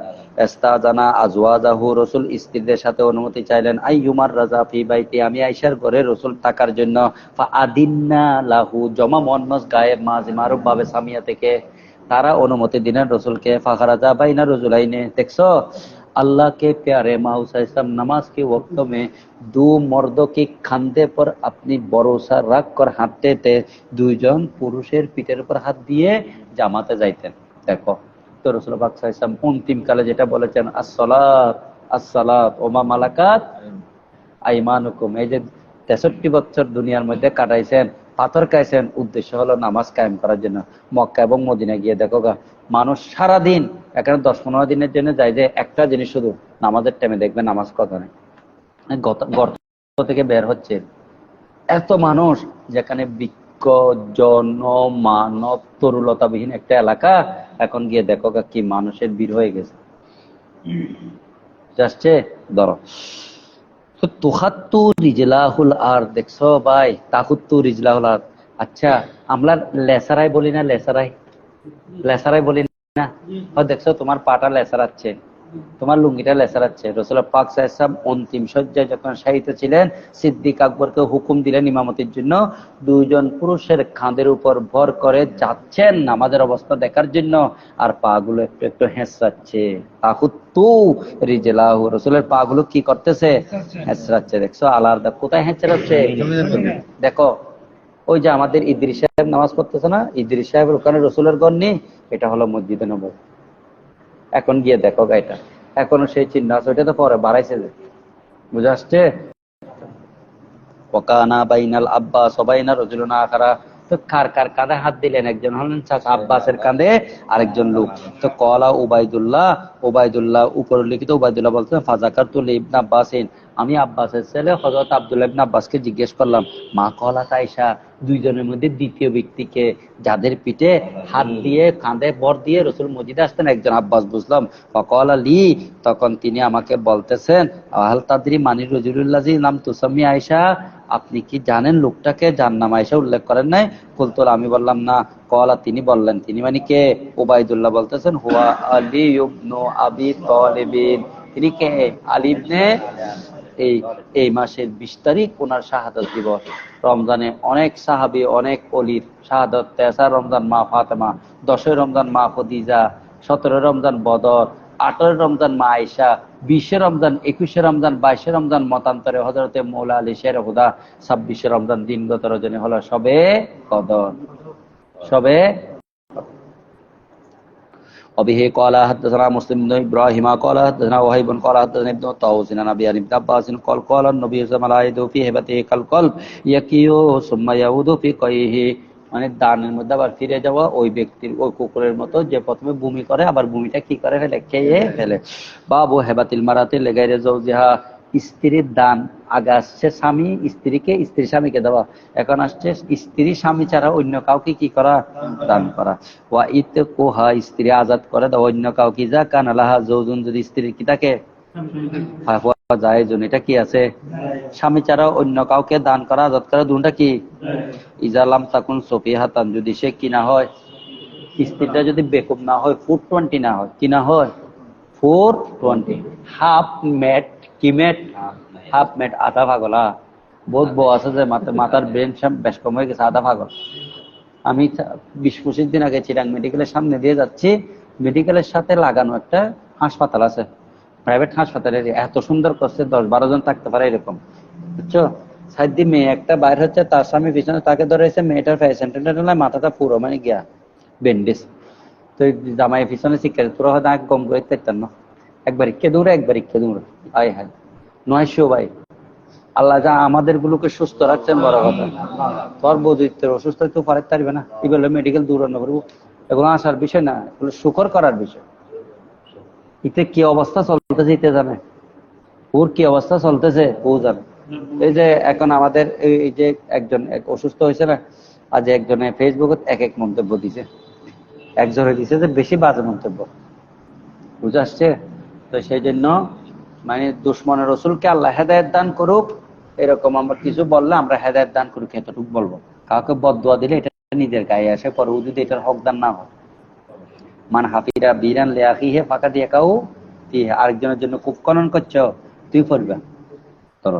ইস্তাজানা আজওয়াজাহু রাসূল স্ত্রীদের সাথে অনুমতি চাইলেন আইয়ুমার রাজা ফি বাইতি আমি আয়েশার ঘরে রাসূল থাকার জন্য ফা আদিন্না লাহু জমা মুয়ান্নাস গায়েব মাঝি মারুফ ভাবে সামিয়া থেকে তারা অনুমতি দিলেন রাসূলকে ফাখারাজা বাইনা রাজুলাইনে দেখছো अल्लाह के प्यारे माउसाम नमाज के वक्त में 2 मर्दों के खांधे पर अपनी भरोसा रख कर हाঁটতে थे দুইজন পুরুষের পিঠের উপর হাত দিয়ে জামাতে যাইতেন দেখো তো রাসূল পাক সাল্লাল্লাহু আলাইহি ওয়াসাল্লাম অন্তিম কালে যেটা বলেছেন আসসালাত আসসালাত ওমা মালাকাত আইমানুকুম এই যে 63 বছর দুনিয়ার মধ্যে কাটাইছেন পাথর খাইছেন উদ্দেশ্য হলো নামাজ কায়েম করার জন্য মক্কা এবং মদিনা গিয়ে দেখো গা মানুষ সারা দিন এখানে 10-15 দিনের জন্য যায় যে একটা জিনিস শুধু নামাজের টাইমে দেখবে নামাজ কথা নেই গর্ত থেকে বের হচ্ছে এত মানুষ যেখানে বৃক্ষ জনমানব তরুলতাবিহীন একটা এলাকা এখন গিয়ে দেখো গা কি মানুষের ভিড় হয়ে গেছে যাচ্ছে ধরো তুখাত্তু রিজলাহুল আর দেখছো ভাই তাকুত্তু রিজলাহুল আর আচ্ছা আমরা লেসারাই বলি না লেসারাই বলি না দেখছো তোমার পাটা লেসারাচ্ছে তোমার লুঙ্গিটা লেসারাচ্ছে। রাসূলুল্লাহ পাক সাল্লাল্লাহু আলাইহি ওয়াসাল্লাম অন্তিম শয্যায় যখন শায়িত ছিলেন, সিদ্দিক আকবরকে হুকুম দিলেন ইমামতির জন্য। দুইজন পুরুষের কাঁধের উপর ভর করে যাচ্ছেন নামাজের অবস্থা দেখার জন্য, আর পা গুলো একটু একটু হেঁচড়াচ্ছে। তাহুত্তু রিজলাহু, রাসূলের পা গুলো কি করতেছে? হেঁচড়াচ্ছে। দেখছো আলাদা কোথায় হেঁচড়াচ্ছে? দেখো ওই যে আমাদের ইদ্রিস সাহেব নামাজ পড়তেছে না, ইদ্রিস সাহেবের ওখানে রাসূলের ঘর নেই, এটা হলো মসজিদে নববী। এখন গিয়ে দেখো গাইটা এখনো সেই চিহ্ন আছে, ওইটা তো পরে বাড়াইছে যে, বুঝে আসছে? ওয়াকানা বাইনাল আব্বাস ওয়া বাইনা রাজুলিন আখারা, তো কার কার কাঁধে হাত দিলেন? একজন হলেন চাচা আব্বাসের কাঁধে, আরেকজন লোক। তো কলা উবাইদুল্লাহ, উবাইদুল্লাহ উপর লিখিত উবাইদুল্লাহ বলতেন ফাযাকারতু ইবনে আব্বাসিন, আমি আব্বাসের ছেলে হযরত আব্দুল্লাহ ইবনে আব্বাসকে জিজ্ঞেস করলাম, মা কলা আয়েশা, দুইজনের মধ্যে দ্বিতীয় ব্যক্তিকে, যাদের পিঠে হাত দিয়ে কাঁধে ভর দিয়ে রাসূল মসজিদে আসতেন, একজন আব্বাস বুঝলাম। ফাকালা লি, তখন তিনি আমাকে বলতেছেন, আল তাদরি মানির রাজুলুল্লাযী নাম তুসাম্মি আয়েশা, আপনি কি জানেন লোকটাকে যার নাম আয়েশা উল্লেখ করেন নাই? কুলতুল, আমি বললাম না। কলা, তিনি বললেন, তিনি মানে কে? উবাইদুল্লাহ বলতেছেন, হুয়া আলী ইবনু আবি তালিবিন, তিনি কে? আলী ইবনে, এই এই মাসের 20 তারিখ ওনার শাহাদাত দিবস। রমজানে অনেক সাহাবী অনেক অলির শাহাদাত, 13 রমজান মা ফাতেমা, 10 রমজান মা খদিজা, 17 রমজান বদর, 18 রমজান মা আয়েশা, 20 রমজান, 21 রমজান, 22 রমজান মতান্তরে হযরতে মৌলা আলী শের হুদা, 26 রমজান দিনগত রজনী হলো শবে কদর। শবে وبه قال حدثنا مسلم بن ابراهيم قال حدثنا وهيب قال حدثنا ابن طاووس عن ابي عباس قال قال النبي صلى الله عليه وسلم في هبته كالقلب يكيو ثم يعود في قيه, মানে দানের মধ্যে আবার ফিরে যাওয়া ওই ব্যক্তির, ওই কুকুরের মতো যে প্রথমে বমি করে আবার বমিটা কি করে ফেলে? খেয়ে ফেলে। বাবু হেবাতিল মারাতে লেগাইরে যাওজিহা, স্ত্রীর দান। আগে আসছে স্বামী স্ত্রীকে, স্ত্রী স্বামীকে দেওয়া, এখন আসছে স্ত্রী স্বামী ছাড়া অন্য কাউকে কি করা? দান করা। ওয়া ইতে কোহা, স্ত্রী আজাদ করে দেওয়া অন্য কাউকে, যা কানালাহা যৌজুন, যদি স্ত্রীর কি থাকে যায়, এটা কি আছে? স্বামী ছাড়া অন্য কাউকে দান করা, আজাদ করা, দুটা কি? ইজালাম তাকুন সফিহাতান, যদি সে কিনা হয়, স্ত্রীটা যদি বেকুব না হয়, 420 না হয়, কিনা হয় 420, হাফ মেট, কি মেট? হাফ মেট, আধা পাগলা। বহুত বউ আছে যে মাথার ব্রেন বেশ কম হয়ে গেছে, আধা পাগল। আমি 20-25 দিন আগে চিরাং মেডিকেলের সামনে দিয়ে যাচ্ছি, মেডিকেলের সাথে লাগানো একটা হাসপাতাল আছে, প্রাইভেট হাসপাতালের, এত সুন্দর করছে, 10-12 জন থাকতে পারে এরকম, বুঝছো? সাইড দিয়ে মেয়ে একটা বাইর হচ্ছে, তার স্বামী পিছনে তাকে ধরেছে, মেয়েটার পেশেন্টের মাথাটা পুরো মানে গিয়া ব্যান্ডেজ। তো জামাই পিছনে শিক্ষা পুরো হয়তো আগে কম করে থাকতেন না, একবার ইচ্ছে দৌড়ে একবার ইচ্ছে দৌড়ে, আয় হায় 900 ভাই। আল্লাহ যা আমাদের গুলোকে সুস্থ রাখছেন, বড় কথা। তোর বৌদিত্বের অসুস্থ তো পারতে পারবে না, এগুলো মেডিকেল দৌড়ানো করবো, এগুলো আসার বিষয় না, এগুলো শুকর করার বিষয়। এতে কি অবস্থা চলতেছে এতে জানে, ওর কি অবস্থা চলতেছে ও জানে। এই যে এখন আমাদের এই যে একজন অসুস্থ হয়েছে না, আজ একজনে ফেসবুকে এক এক মন্তব্য দিছে, একজনে দিছে যে বেশি বাজে মন্তব্য, বুঝে আসছে? তো সেই জন্য মানে দুশ্মনের রসুলকে আল্লাহ হেদায়েত দান করুক, এরকম আমরা কিছু বললে আমরা হেদায়েত দান করুক এতটুকু বলবো। কাউকে বদদুয়া দিলে এটা নিজের গায়ে আসে, পরে ও যদি এটার হকদার না হয়। মান হাফিরা বিরান লিআখিহি ফাকাদ ইয়াকাউ ফিহি, আরেকজনের জন্য কূপ খনন করছো, তুই পড়বা তোর।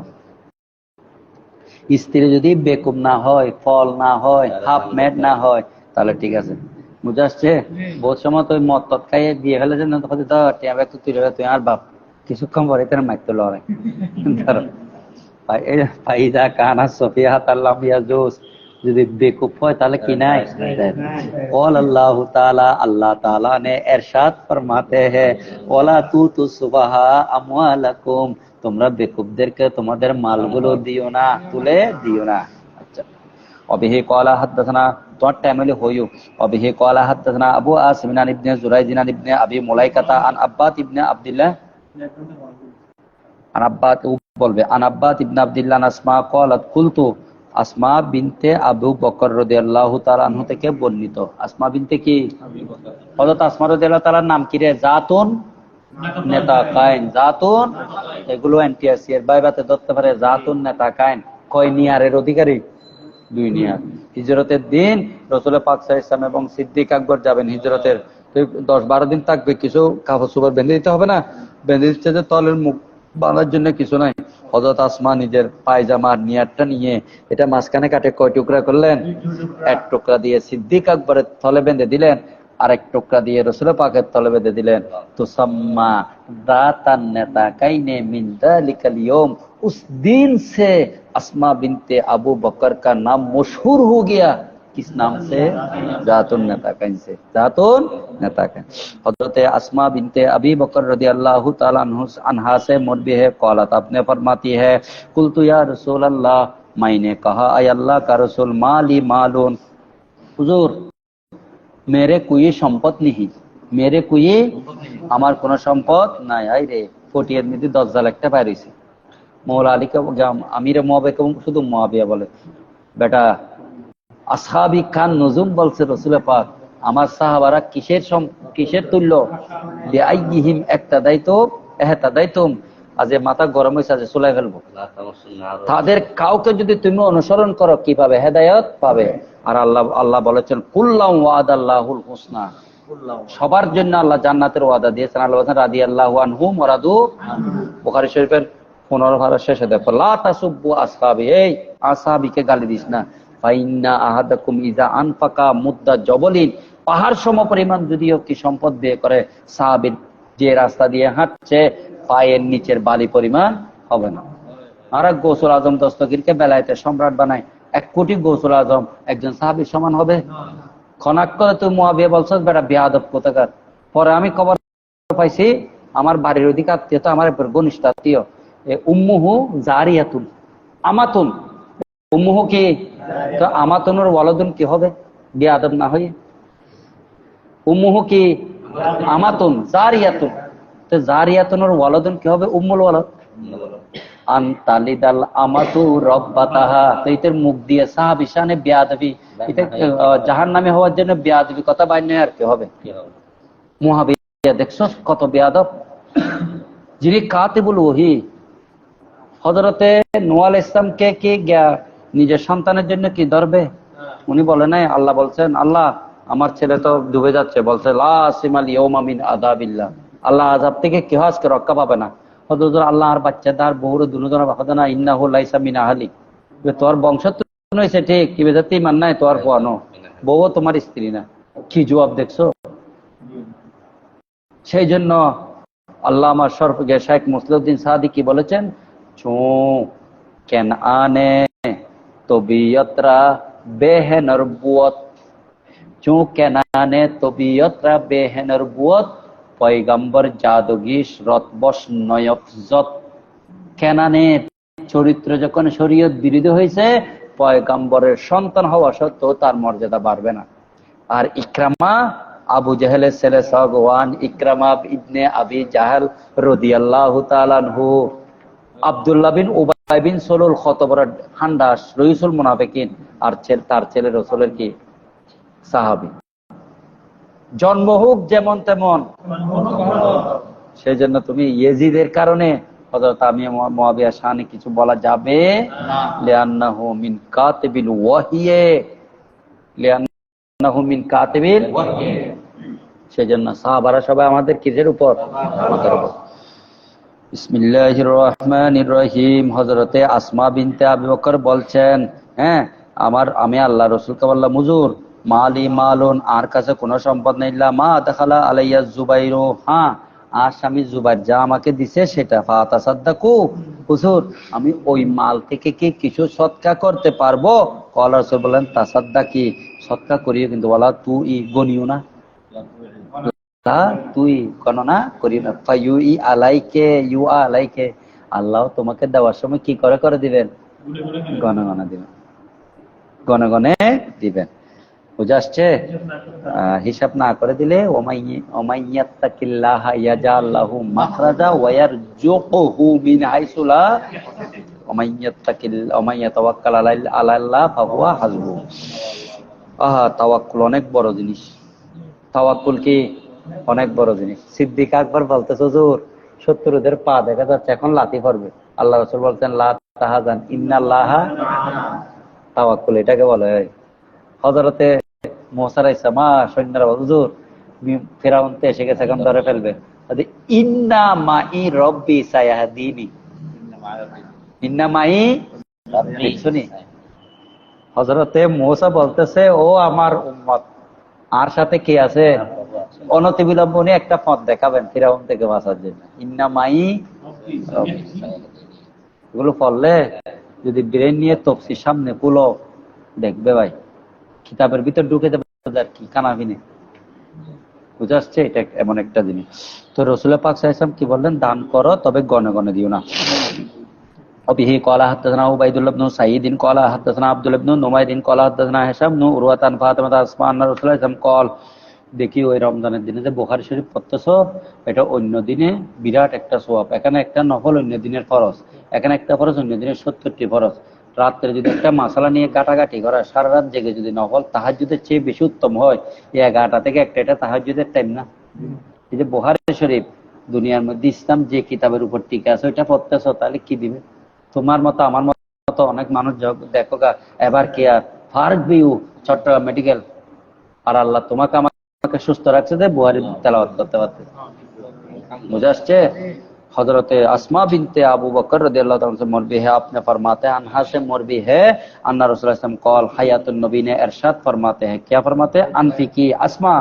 স্ত্রী যদি বেকুব না হয়, ফল না হয়, হাফ ম্যাট না হয়, তাহলে ঠিক আছে, বুঝে আসছে? বহুত সময় তুই মদ তৎ খাইয়ে দিয়ে ফেলেছেন, তুই আর বাপ কিছুক্ষণ পরে তার মাইতে লড়াই ধরো ফাইদা কানা সফিহাত আল্লাহ ইয়াজুস, যদি বেকুব হয় তাহলে কি নাই? কল আল্লাহ তাআলা, আল্লাহ তাআলা ने इरशाद फरमाते हैं ওয়ালা তুতু সুবাহা আমওয়ালাকুম, তোমরা বেকুবদেরকে তোমাদের মালগুলো দিও না, তুলে দিও না। আচ্ছা, অবিহি ক্বালা হাদাসানা, তোমার টাইম হলে হইও। অবিহি ক্বালা হাদাসানা আবু আসিম আন ইবনে জুরাইজ আন ইবনে আবি মুলাইকাতা আন আব্বাদ ইবনে আব্দুল্লাহ, আন আব্বাদ বলবে, আন আব্বাদ ইবনে আব্দুল্লাহ আসমা ক্বালাত কুলতু, আসমা বিনতে আবু বকর রাদিয়াল্লাহু তাআলা আনহু থেকে বর্ণিত। আসমা বিনতে কি? হযরত আসমা রাদিয়াল্লাহু তাআলার নাম কি রে? জাতুন নেতা কায়েন, জাতুন, এগুলো এনটিএসসি এর বাইবাতে ধরতে পারে। জাতুন নেতা কায়েন, কয় নিয়ারের অধিকারী? 2 নিয়ার। হিজরতের দিন রাসূল পাক সাল্লাল্লাহু আলাইহি ওয়াসাল্লাম এবং সিদ্দিক আকবর যাবেন হিজরতের, তো 10-12 দিন থাকবে, কিছু কাপড় চোপড় বেঁধে দিতে হবে না? বেঁধে দিচ্ছে যে তলের মুখ বাঁধার জন্য কিছু নাই। হযরত আসমা নিজের পায়জামার নিয়ারটা নিয়ে এটা মাঝখানে কাটে কয় টুকরা করলেন? 1 টুকরা দিয়ে সিদ্দিক আকবরের তলে বেঁধে দিলেন, আর 1 টুকরা দিয়ে রাসূল পাকের তলে বেঁধে দিলেন। তুসাম্মা রাতান নাতাকাইনে মিন যালিকাল ইয়াউম, उस दिन से अस्मा बिनते अबू बकर का नाम मशहूर हो गया। किस नाम से? जातुन नताकैन से। जातुन नताकैन। हजरत अस्मा बिनते अबी बकर रदियल्लाहु ताला अन्हा से मरवी है, क़ालत, आपने फरमाती है, कुल्तु या रसूल अल्लाह, मैंने कहा अय अल्लाह का रसूल, माली मालून, हुजूर मेरे कोई সম্পদ नहीं, मेरे कोई, আমার কোনো সম্পদ নাই। আই রে ফটিয়ার মধ্যে দজ্জাল একটা বাইরেছে। মৌলা আলীকে আমিরে মুয়াবিয়াকে শুধু মুয়াবিয়া বলে। বেটা আসহাবি খান নজুম বলছে রাসূল পাক, আমার সাহাবারা কিসের তুল্য? বিআইহিম ইহতাদাইতুম, আজ মাথা গরম হয়েছে, আজ চুলাই ফেলবো। তাদের কাউকে যদি তুমি অনুসরণ করো কিভাবে হেদায়েত পাবে? আর আল্লাহ বলেছেন কুল্লাম ওয়াদাল্লাহুল হুসনা, সবার জন্য আল্লাহ জান্নাতের ওয়াদা দিয়েছেন। আল্লাহ বলেছেন রাদিয়াল্লাহু আনহুম ওয়া রাদু। বুখারী শরীফের 15 পারা শেষে দেখো, লা তাসুব্বু আসহাবি, এই আসহাবিকে গালি দিস না। ফাইন্না আহাদাকুম ইযা আনফাকা মুদ্দা জবলিন, পাহাড় সম পরিমাণ যদিও কি সম্পদ ব্যয় করে, সাহাবীর যে রাস্তা দিয়ে হাঁটছে পায়ের নিচের বালি পরিমাণ হবে না। আর গৌসুল আজম দস্তগীরকে বেলায়েতে সম্রাট বানায়, 1 কোটি গৌসুল আজম একজন সাহাবীর সমান হবে? খনাক করে তুই মুয়াবিয়া বলছস, বেটা বেয়াদব কোথাকার। পরে আমি খবর পাইছি আমার বাড়ির ওদিকে আত্মীয়, তো আমার ঘনিষ্ঠ আত্মীয়, উম্মুহু জারিয়াতুন, আমাতুন। উম্মুহু কি? তো আমাতুনের ওয়ালাদুন কি হবে বেয়াদব না হয়ে? উম্মুহু কি? আমাতুন জারিয়াতুন। তো জারিয়াতুনের ওয়ালাদুন কি হবে? উম্মুল ওয়ালাদ। আনতালিদাল আমাতু রব্বাতাহা, তো এটার মুখ দিয়ে সাহাবী শানে বেয়াদবি, এটা জাহান্নামে হওয়ার জন্য বেয়াদবি কথা বাইর নয়, আর কি হবে? মুহাবিয়া দেখছস কত বেয়াদব। যিনি কাতিবুল ওহী, হযরতে নূহ আলাইহিস সালামকে কি নিজের সন্তানের জন্য কি ধরবে? উনি বলে নাই, আল্লাহ বলছেন, আল্লাহ আমার ছেলে তো ডুবে যাচ্ছে, বলছে লা আসিমাল ইয়াউমা মিন আযাবিল্লাহ, আল্লাহ আযাব থেকে কেউ আজকে রক্ষা পাবে না। হযরত আল্লাহ আর বাচ্চাদার বহুরে দুজনের বাহাদানা ইন্নাহু লাইসা মিন আহলি, তোর বংশ তো নইছে ঠিক, কি বেজাতে ইমান নাই তোর পোয়ানো, বউ তোমার স্ত্রী না। কি জবাব দেখছো? সেই জন্য আল্লাহ আমার শরফে শেখ মুসলিউদ্দিন সাদি কি বলেছেন, চো কেন আনে তবিয়তরা বেহেনর বুয়ত, চো কেন আনে তবিয়তরা বেহেনর বুয়ত, পয়গম্বর জাদুগিস রতবশ নয়ফজত। কেনানের চরিত্র যখন শরীয়ত বিরোধী হয়েছে, পয়গম্বরের সন্তান হওয়া সত্ত্বেও তার মর্যাদা বাড়বে না। আর ইকরামা আবু জাহেলের ছেলে সগওয়ান, ইকরামা ইবনে আবি জাহেল রাদিয়াল্লাহু তাআলা আনহু, আব্দুল্লাহ বিন উবাই বিন সলুল কত বড় হান্ডাস, রইসুল মুনাফিকিন, আর তার ছেলে রাসূলের কি সাহাবী। জন্ম হোক যেমন তেমন। সেই জন্য তুমি ইয়েজিদের কারণে হযরত আমি মুয়াবিয়া শানে কিছু বলা যাবে? লিআন্নাহু মিন কাতিবিল ওয়াহিয়ে, লিআন্নাহু মিন কাতিবিল ওয়াহিয়ে। সেই জন্য সাহাবারা সবাই আমাদের কিসের উপর? আমাদের উপর। বিসমিল্লাহির রহমানির রহিম। হযরতে আসমা বিনতে আবু বকর বলছেন, হ্যাঁ আমি আল্লাহ রাসূলকে বললাম, হুজুর মালি মালুন, আর কাছে কোনো সম্পদ নেই, মা দাখালা আলাইয়া জুবাইরু, হ্যাঁ আর স্বামী জুবাইর যা আমাকে দিছে সেটা, ফাতাসাদ্দাকু, হুজুর আমি ওই মাল থেকে কি কিছু সদকা করতে পারবো? আল্লাহ রাসূল বলেন তাসাদ্দাকি, সদকা করিও, কিন্তু বলা তুই গনিও না, তুই গণনা করিও না। ফায়ুই আলাইকে, ইউ আলাইকে, আল্লাহ তোমাকে দেওয়ার সময় কি করে দিবেন? গণনা দিবেন, গণগণে দিবেন। বুঝে আসছে? হিসাব না করে দিলে ওমাইয়াত্তাকিল্লাহা ইয়াজআল লাহু মাখরাজা ওয়া ইয়ারযুকুহু মিন হাইসু লা, ওমাইয়াতাওয়াক্কাল আলাল্লাহ ফাহুয়া হাসবুহ। তাওয়াক্কুল অনেক বড় জিনিস। তাওয়াক্কুল কি অনেক বড় জিনিস। সিদ্দিক আকবর বলতেছে, হুজুর শত্রুদের পা দেখা যাচ্ছে, এখন লাথি পড়বে। আল্লাহ রাসূল বলতেন লা তাহাজান ইন্নাল্লাহা, তাওয়াক্কুল এটাকে বলে হয়। হযরতে মুসা আলাইহিস সালাম সৈন্যরা, হুজুর ফেরাউনতে এসে গেছে, এখন ধরে ফেলবে। ইন্না মাই রব্বি সায়াহদিনি, ইন্না মাই শুনি হযরতে মূসা বলতেছে, ও আমার উম্মত, আর সাথে কে আছে? অনতিবিলম্ব উনি একটা পথ দেখাবেন ফিরাউন থেকে বাঁচার জন্য। ইন্না মাই রব্বি। এগুলো পড়লে যদি ব্রেন নিয়ে তফসির সামনে পুলো দেখবে ভাই, কিতাবের ভিতর ঢুকে যাবে আর কি কানাবিনে বুঝে আসছে। এটা এমন একটা জিনিস। তো রাসূল পাক সাল্লাল্লাহু আলাইহি ওয়াসাল্লাম কি বললেন? দান করো, তবে গনে গনে দিও না। وبه قال حدثنا عبيد الله بن سعيد قال حدثنا عبد الله بن نمير قال حدثنا هشام بن عروة عن فاطمة أسماء أن رسول الله صلى الله عليه وسلم قال। দেখি ওই রমজানের দিনে যে বুখারী শরীফ পড়তেছ, এটা অন্য দিনে বিরাট একটা সওয়াব। এখানে একটা নফল, অন্য দিনের ফরজ। এখানে একটা ফরজ, অন্য দিনের 70টি ফরজ। রাত্রে যদি একটা মাসালা নিয়ে কাটাকাটি করা, সারা রাত জেগে যদি নফল তাহাজ্জুদের চেয়ে বেশি উত্তম হয়, এই 11টা থেকে একটা, এটা তাহাজ্জুদের টাইম না? এই যে বুখারী শরীফ, দুনিয়ার মধ্যে ইসলাম যে কিতাবের উপর টিকে আছে, ওইটা পড়তেছ, তাহলে কি দিবে? তোমার মতো আমার মতো অনেক মানুষ দেখো গা, এবার কেয়ার ফার্ক বিউ চট্টগ্রাম মেডিকেল, আর আল্লাহ তোমাকে আমাকে সুস্থ রাখছে যে বুহারি তেলাওয়াত করতে পারতে। বুঝে আসছে? हजरत अस्मा बिनते अबू बकर रदियल्लाहु ताला से मरवी है, आपने फरमाते हैं अनहा से मरवी है अन्ना रसूलुल्लाह सल्लल्लाहु अलैहि वसल्लम कॉल हयातुन नबी ने इरशाद फरमाते हैं, क्या फरमाते हैं? अनफिकी अस्मा,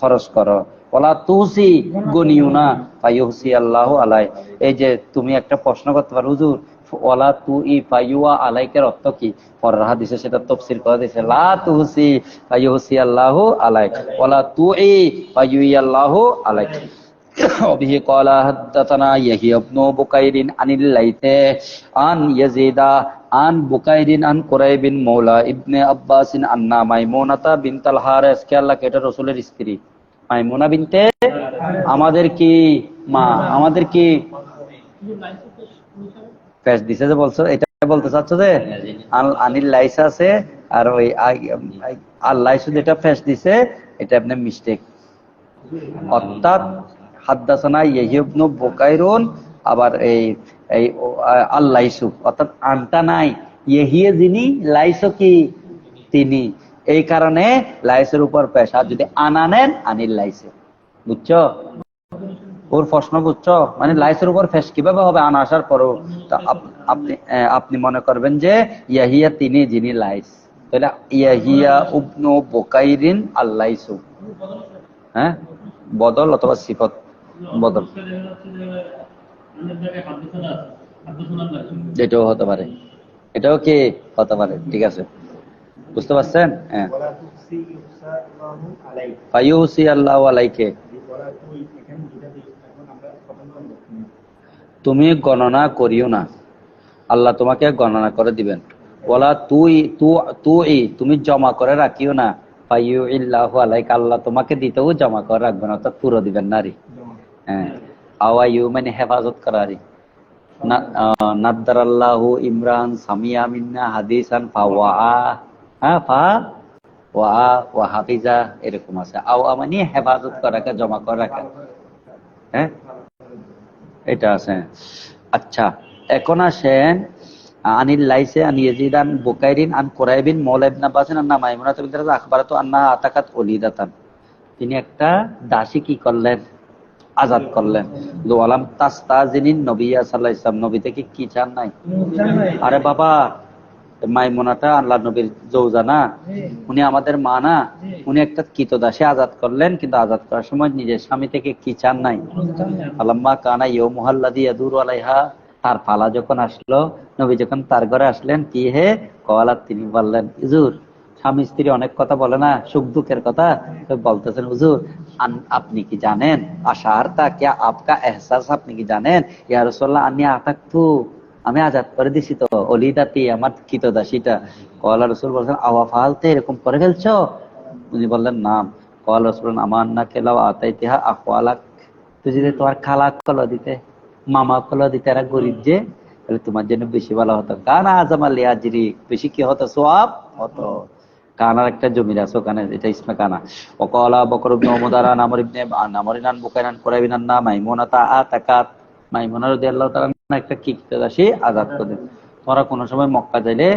खर्च करो, ওয়ালা তুসি গুনিউনা ফায়ুসি আল্লাহু আলাই। এই যে তুমি একটা প্রশ্ন করতে পারো, হুজুর ওয়ালা তুই ফায়ুয়া আলাইকের অর্থ কি? পরের হাদিসে সেটা তাফসীর করে দিয়েছে, লা তুসি ফায়ুসি আল্লাহু আলাই, ওয়ালা তুই ফায়ুই আল্লাহু আলাই। وبه قال حدثنا يحيى بن بكير عن الليث عن يزيد عن بكير عن قريب مولى ابن عباس أن ميمونة بنت الحارث কে আল্লাহ এটা রাসূলের স্ত্রী মাইমুনা বিনতে আমাদের কি মা, আমাদের কি ফেস দিছে যে বলছো, এটা বলতে চাচ্ছ যে আনিল লাইসা আছে, আর ওই আল্লাহ শুধু এটা ফেস দিছে, এটা আপনার মিস্টেক। অর্থাৎ হাদ্দাসানা ইয়াহইয়া ইবনে বুকাইরুন, আবার এই এই আল্লাইসু, অর্থাৎ আনটা নাই, ইয়াহইয়া যিনি, লাইসু কি তিনি, এই কারণে লাইসের উপর পেশা। যদি আনা নেন আনিল লাইসে, বুঝছো? ওর প্রশ্ন বুঝছো? মানে লাইসের উপর ফেস কিভাবে হবে আনা আসার পরও? আপনি মনে করবেন যে ইয়াহিয়া তিনি যিনি লাইস, তাহলে ইয়াহিয়া ইবনে বুকাইরিন আল্লাইসু, হ্যাঁ বদল অথবা সিফত বদল, এটাও হতে পারে, এটাও কি হতে পারে। ঠিক আছে, বুঝতে পারছেন? হ্যাঁ, ফায়ুসি আল্লাহু আলাইকে, তুমি গণনা করিও না, আল্লাহ তোমাকে গণনা করে দিবেন। ওয়ালা তুমি জমা করে রাখিও না, ফায়ুইল্লাহু আলাইকা, আল্লাহ তোমাকে দিতেও জমা করে রাখবেন, অর্থাৎ পুরো দিবেন না রে। হ্যাঁ, আওয়ায়ু মানে হেফাজত করারি। নাদ্দারাল্লাহু ইমরান সামিয়া মিন্না হাদিসান ফাওয়া, হ্যাঁ ফা ওয়া হাফিজা, এরকম আছে। আওয়া মানে হেফাজত করাকে, জমা করে রাখা, হ্যাঁ এটা আছে। আচ্ছা, এখন আসেন আনিল লাইসে আন ইয়াজিদ আন বুকাইরিন আন কুরাইবিন মাওলা ইবনে আব্বাস আন্না মাইমুনা বিনতে আখবারাতু আন্না আতাকাত ওলিদাতান, তিনি একটা দাসী কি করলেন? আজাদ করলেন। লোয়ালাম তাস্তাজিনিন নবী সাল্লাল্লাহু আলাইহি ওয়াসাল্লাম, নবী থেকে কি চান নাই? আরে বাবা, মাইমুনাটা আল্লাহর নবীর জৌজা না, উনি আমাদের মা না, উনি একটা কৃতদাসী আজাদ করলেন, কিন্তু আজাদ করার সময় নিজের স্বামী থেকে কি চান নাই? আল্লাম্মা কানা ইয়াউমুহাল্লাযী ইয়াদুরু আলাইহা, তার পালা যখন আসলো, নবী যখন তার ঘরে আসলেন, কি হে কওয়ালাত, তিনি বললেন, হুজুর স্বামী স্ত্রী অনেক কথা বলে না, সুখ দুঃখের কথা, তো বলতেছেন হুজুর আপনি কি জানেন, আশারতা ক্যা আপকা এহসাস, আপনি কি জানেন ইয়া রাসূলুল্লাহ আন্নী আতাকতু, আমি আজাদ করে দিছি তো ওলিদাতি, আমার কৃতদাসীটা। কওয়ালা রাসূল বলছেন আওয়া ফালতে, এরকম করে ফেলছো? উনি বললেন নাম। কওয়ালা রাসূল আমান্না কেলাও আতাইতিহা আখওয়ালাক, তুই যদি তোমার খালা কল দিতে, মামা কল দিতে, এরা গরিব যে, তাহলে তোমার জন্য বেশি ভালো হতো। কানা আজামাল লিআজরি, বেশি কি হতো? সওয়াব হতো। কানার একটা জমির আছে ওখানে, এটা ইসমে কানা। ওয়াকালা বকর ইবনে উমদারা নামর ইবনে নামরিনান বুকাইনান কুরাইবিনান না মাইমুনাতা আতাকাত, মাইমুনা রাদিয়াল্লাহু তাআলা একটা কৃতদাসী আজাদ করে দেন। তোমরা কোন সময় মক্কা যাইলে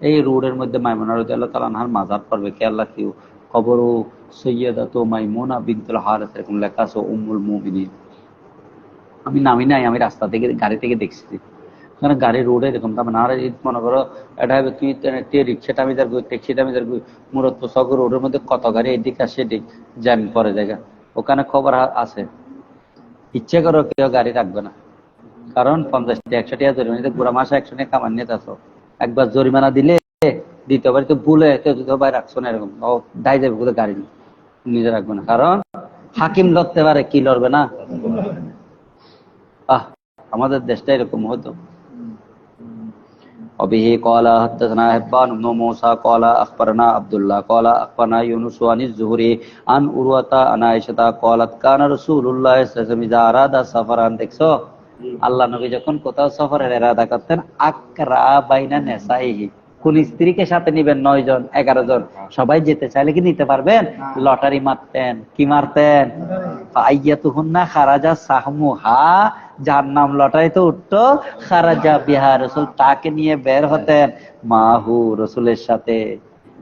এই রোডের মধ্যে মাইমুনা রাদিয়াল্লাহু তাআলা আনহার মাজার পড়বে, কে আল্লাহ কি কবর সৈয়দাতু মাইমুনা বিনতুল হারিস এরকম লেখা আছে উম্মুল মুমিনিন। আমি নামি নাই, আমি রাস্তা থেকে গাড়ি থেকে দেখছি, কারণ গাড়ি রোডে এরকম তার না মনে করো এটা হবে তুই রিক্সাটা আমি ট্যাক্সিটা আমি মুরতপুর সগর রোডের মধ্যে কত গাড়ি এদিক আসে এদিক জ্যাম করে জায়গা, ওখানে খবর আছে ইচ্ছে করো কেউ গাড়ি রাখবে না, কারণ 50-100 টাকা জরিমানা, গোড়া মাসে 100 টাকা কামান নিয়ে আসো, একবার জরিমানা দিলে দ্বিতীয়বার তো ভুলে ভাই রাখছো না এরকম দায় যাবে বলে গাড়ি নিজে রাখবে না, কারণ হাকিম লড়তে পারে, কি লড়বে না। আমাদের দেশটা এরকম হতো। وبه قال حدثنا حبان بن موسى قال اخبرنا عبد الله قال اخبرنا يونس عن الزهري عن عروة عن عائشة قالت كان رسول الله صلى الله عليه وسلم اذا اراد سفرا, দেখছো আল্লাহ নবী যখন কোথাও সফরের ইরাদা করতেন, আকরা বাইনা নিসাইহি, কোন স্ত্রীকে সাথে নিবেন, 9 জন 11 জন, সবাই যেতে চাইলে কি নিতে পারবেন, লটারি মারতেন, কি মারতেন, আইয়াতুহুন্না খারাজা সাহমুহা, যার নাম লটারিতে উঠতো, খারাজা বিহা, রসুল তাকে নিয়ে বের হতেন, মাহু,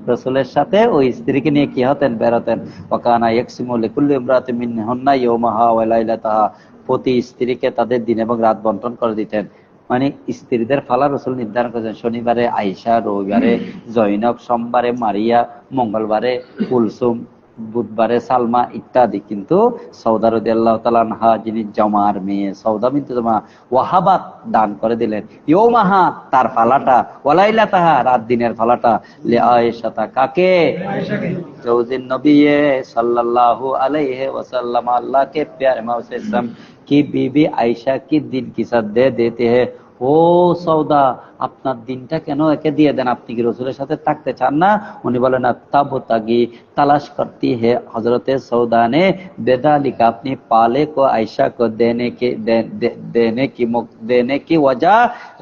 রসুলের সাথে ওই স্ত্রীকে নিয়ে কি হতেন, বের হতেন। ওয়াকানা ইয়াকসিমু লিকুল্লি ইমরাতিন মিনহুন্না ইয়াওমাহা ওয়া লাইলাতাহা, প্রতি স্ত্রীকে তাদের দিন এবং রাত বন্টন করে দিতেন। মানে স্ত্রীদের ফালা রসুল নির্ধারণ করেছেন, শনিবারে আয়েশা, রবিবারে জৈনব, সোমবারে মারিয়া, মঙ্গলবারে কুলসুম, বুধবারে সালমা ইত্যাদি। কিন্তু সৌদা রাদিয়াল্লাহু তাআলা আনহা, যিনি জমার মেয়ে, সৌদা বিনতে জমা, ওয়াহাবাত দান করে দিলেন ইয়াওমাহা, তার ফালাটা, ওয়ালাইলাতাহা, রাত দিনের ফালাটা, লি আয়েশাতা, কাকে, জাওজিন নবী সাল্লাল্লাহু আলাইহি ওয়াসাল্লাম, আল্লাহ के प्यारे मौसम की बीबी आयशा की दिन की साथ दे देते हैं। ও সৌদা, আপনার দিনটা কেন একে দিয়ে দেন, আপনি কি রসুলের সাথে থাকতে চান না? উনি বলেন তাবতাগি, তালাশ করती है हजरत सौदा ने बेदालिका, अपनी पाले को आयशा को देने की वजह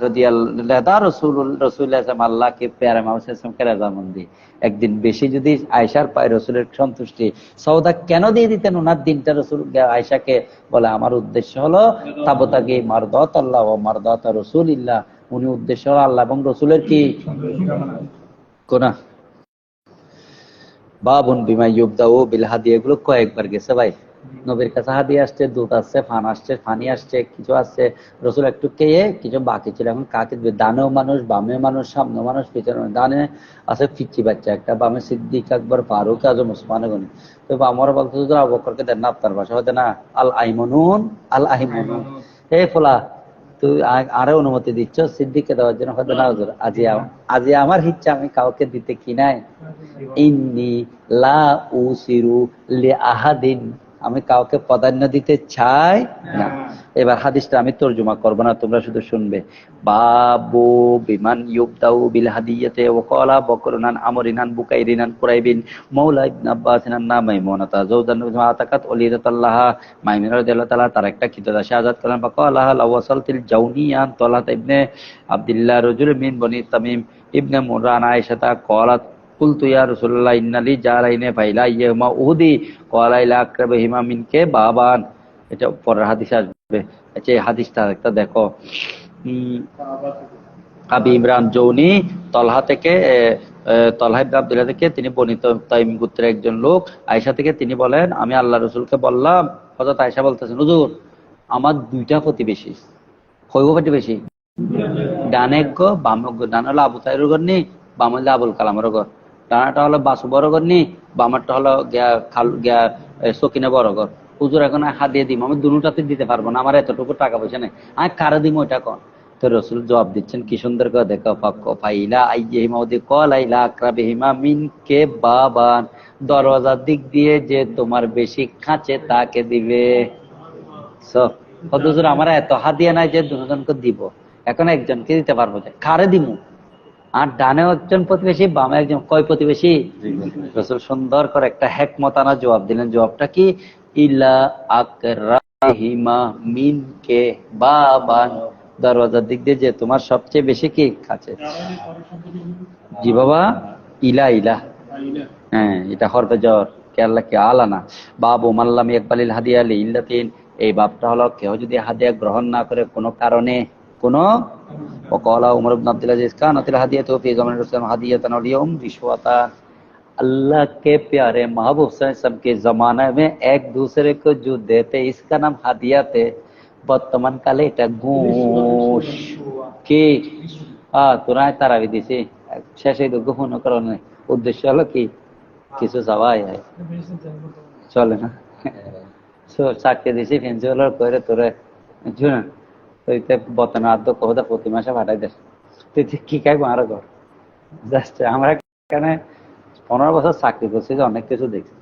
रदियल्लाहु रसूल अल्लाह के प्यारे मौसम के रजामंदी। একদিন বেশি যদি আয়েশার পায় রসুলের সন্তুষ্টি, সৌদা কেন দিয়ে দিতেন ওনার দিনটা রসুল আয়েশাকে? বলে আমার উদ্দেশ্য হলো তাবতাগি মারদাত আল্লাহ ওয়া মারদাত রাসূলিল্লাহ, উনি উদ্দেশ্য হলো আল্লাহ এবং রসুলের কি কোনা। বাবুন বিমা ইউবদাউ বিল হাদিয়া, এগুলো কয়েকবার গেছে ভাই, নবীর কাছে হাদিয়া আসছে, দুধ আসছে, ফানি আসছে, কিছু আসছে, রসুল একটু খেয়ে কিছু বাকি ছিল, এখন কাকে দিবে? ডানেও মানুষ, বামেও মানুষ, সামনে মানুষ, পিছনে, ডানে আছে পিচ্চি বাচ্চা একটা, বামে সিদ্দিক আকবর, ফারুক আজম, ওসমানে গনি, তো আমার বলতে আবু বকরকে দেন না, আপনার বাসা হতে না, আল আইমনুন, হে ফোলা তুই আরে অনুমতি দিচ্ছ সিদ্দিককে দেওয়ার জন্য? হয়তো না হুজুর, আজি আমার ইচ্ছা, আমি কাউকে দিতে কি নাই, ইন্নী লা উসিরু লি আহাদিন, আমি কাউকে প্রাধান্য দিতে চাই না। এবার হাদিসটা আমি তরজমা করব না, তোমরা শুধু শুনবে। বাবু বিমান ইউবদাউ বিল হাদিয়াতে ওয়া ক্বালা বকরুনান আমরিনান বুকাইরিনান কুরাইবিন মাওলা ইবনে আব্বাসিনান না মাইমুনাতা যাওজান আতাকাত ওলিদাতাল্লাহ, মাইমুনা রাদিয়াল্লাহু তাআলা তার একটা কিতাদাসে আযাদ করলেন। ফাকালা লাওয়াসালতিল জাওনিয়ান তালাত ইবনে আব্দুল্লাহ রাজুল মিন বনি তামিম ইবনে মুরান আয়েশাতা ক্বালাত কুলতু ইয়া রাসূলুল্লাহ ইন্নালি জারাইনে ফাইলা ইয়ামা উহুদি ক্বালা ইলা আকরাবিহিমা মিনকে বাবান। এটা পরের হাদিসে আসবে। আচ্ছা, এই হাদিসটা একটা দেখো, আবি ইমরান জৌনি তলহা থেকে, তলহা ইবনে আব্দুল্লাহ থেকে, তিনি বনি তাইম গোত্রের একজন লোক, আয়েশা থেকে তিনি বলেন, আমি আল্লাহ রাসূলকে বললাম, হযরত আয়েশা বলতেছেন, হুজুর আমার 2টা প্রতিবেশী, কয়গো প্রতিবেশী? ডানে গো বামে গো, ডানে হলো আবু তাইর ঘর নি, বামে হলো আবুল কালামের ঘর, ডানাটা হলো বাসু বড় ঘর নি, বামারটা হলো সকিনা বড় ঘর। হুজুর এখন হাদিয়া দিম, আমি দুটাতে দিতে পারবো না, আমার এতটুকু টাকা পয়সা নেই, আমি কারে দিম ওইটা কন। তো রসুল জবাব দিচ্ছেন কি সুন্দর করে, দেখো, ফাইলা আইহিমা ওদি কলাইলা আকরাবিহিমা মিনকে বাবান, দরওয়াজার দিক দিয়ে যে তোমার বেশি কাছে তাকে দিবে। হুজুর আমার এত হাদিয়া নাই যে 2জনকে দিব, এখন একজনকে দিতে পারবো, কারে দিমু? আর ডানে একজন প্রতিবেশী, বামে একজন, কয় প্রতিবেশী? রসুল সুন্দর করে একটা হেকমতানা জবাব দিলেন। জবাবটা কি? ইলা আকরাহিমা মিনকে বাবান, দরওয়াজার দিক দিয়ে যে তোমার সবচেয়ে বেশি কি কাছে। জি বাবা, ইলা, হ্যাঁ, এটা হরফে জ্বর, কে আল্লাহ কে আলানা। বাবু মাল্লাম ইকবালিল হাদিয়া লি ইল্লাতিন, এই বাবটা হলো কেউ যদি হাদিয়া গ্রহণ না করে কোনো কারণে, কোনো ওয়াকালা উমর ইবনে আব্দুল আজিজ কানাতিল হাদিয়াতু ফি জামানির রাসূল হাদিয়াতান ওয়াল ইয়াউম রিশওয়াতান, अल्लाह के प्यारे महबूब सल्लल्लाहु अलैहि वसल्लम के जमाने में एक दूसरे को जो देते इसका नाम हादिया थे। বর্তমান কালে এটা ঘুষ কি তোরা তারাবি দিছি শেষে গোপন করার উদ্দেশ্য হলো কি কিছু সবাই চলে না চাকরি দিছি প্রিন্সিপাল করে তোরে শুনে ওইতে বর্তমান আদ্য কথা প্রতি মাসে পাঠাই দেয় তুই কি খাইবো আরো কর জাস্ট আমরা এখানে 15 বছর চাকরি করছি যে অনেক কিছু দেখছি।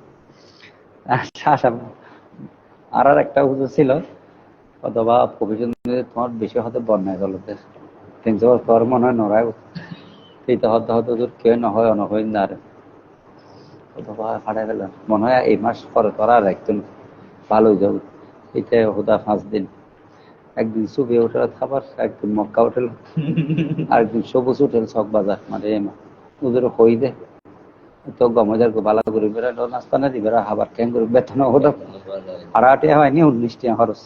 আর একটা হুজুর ছিল অথবা প্রফেশন তোমার বেশি হতে বন্যায় চলতে প্রিন্সিপাল তোর মনে হয় নড়াই এইটা হতে হতে তোর কেউ নহয় অনহয় না রে অথবা ফাটাই ফেলেন মনে হয় এই মাস পরে তোরা আর একজন ভালো হয়ে যাবে। এটা হুদা 5 দিন, একদিন সুবে উঠে খাবার, একদিন মক্কা উঠেল, আরেকদিন সবুজ উঠেল চক বাজার মানে ওদের হই দে তো গমজার ভালো করে বেড়ালো নাস্তা না দিবে খাবার ক্যাং করে বেতন হতো 18 হয়নি 19 টাকা খরচ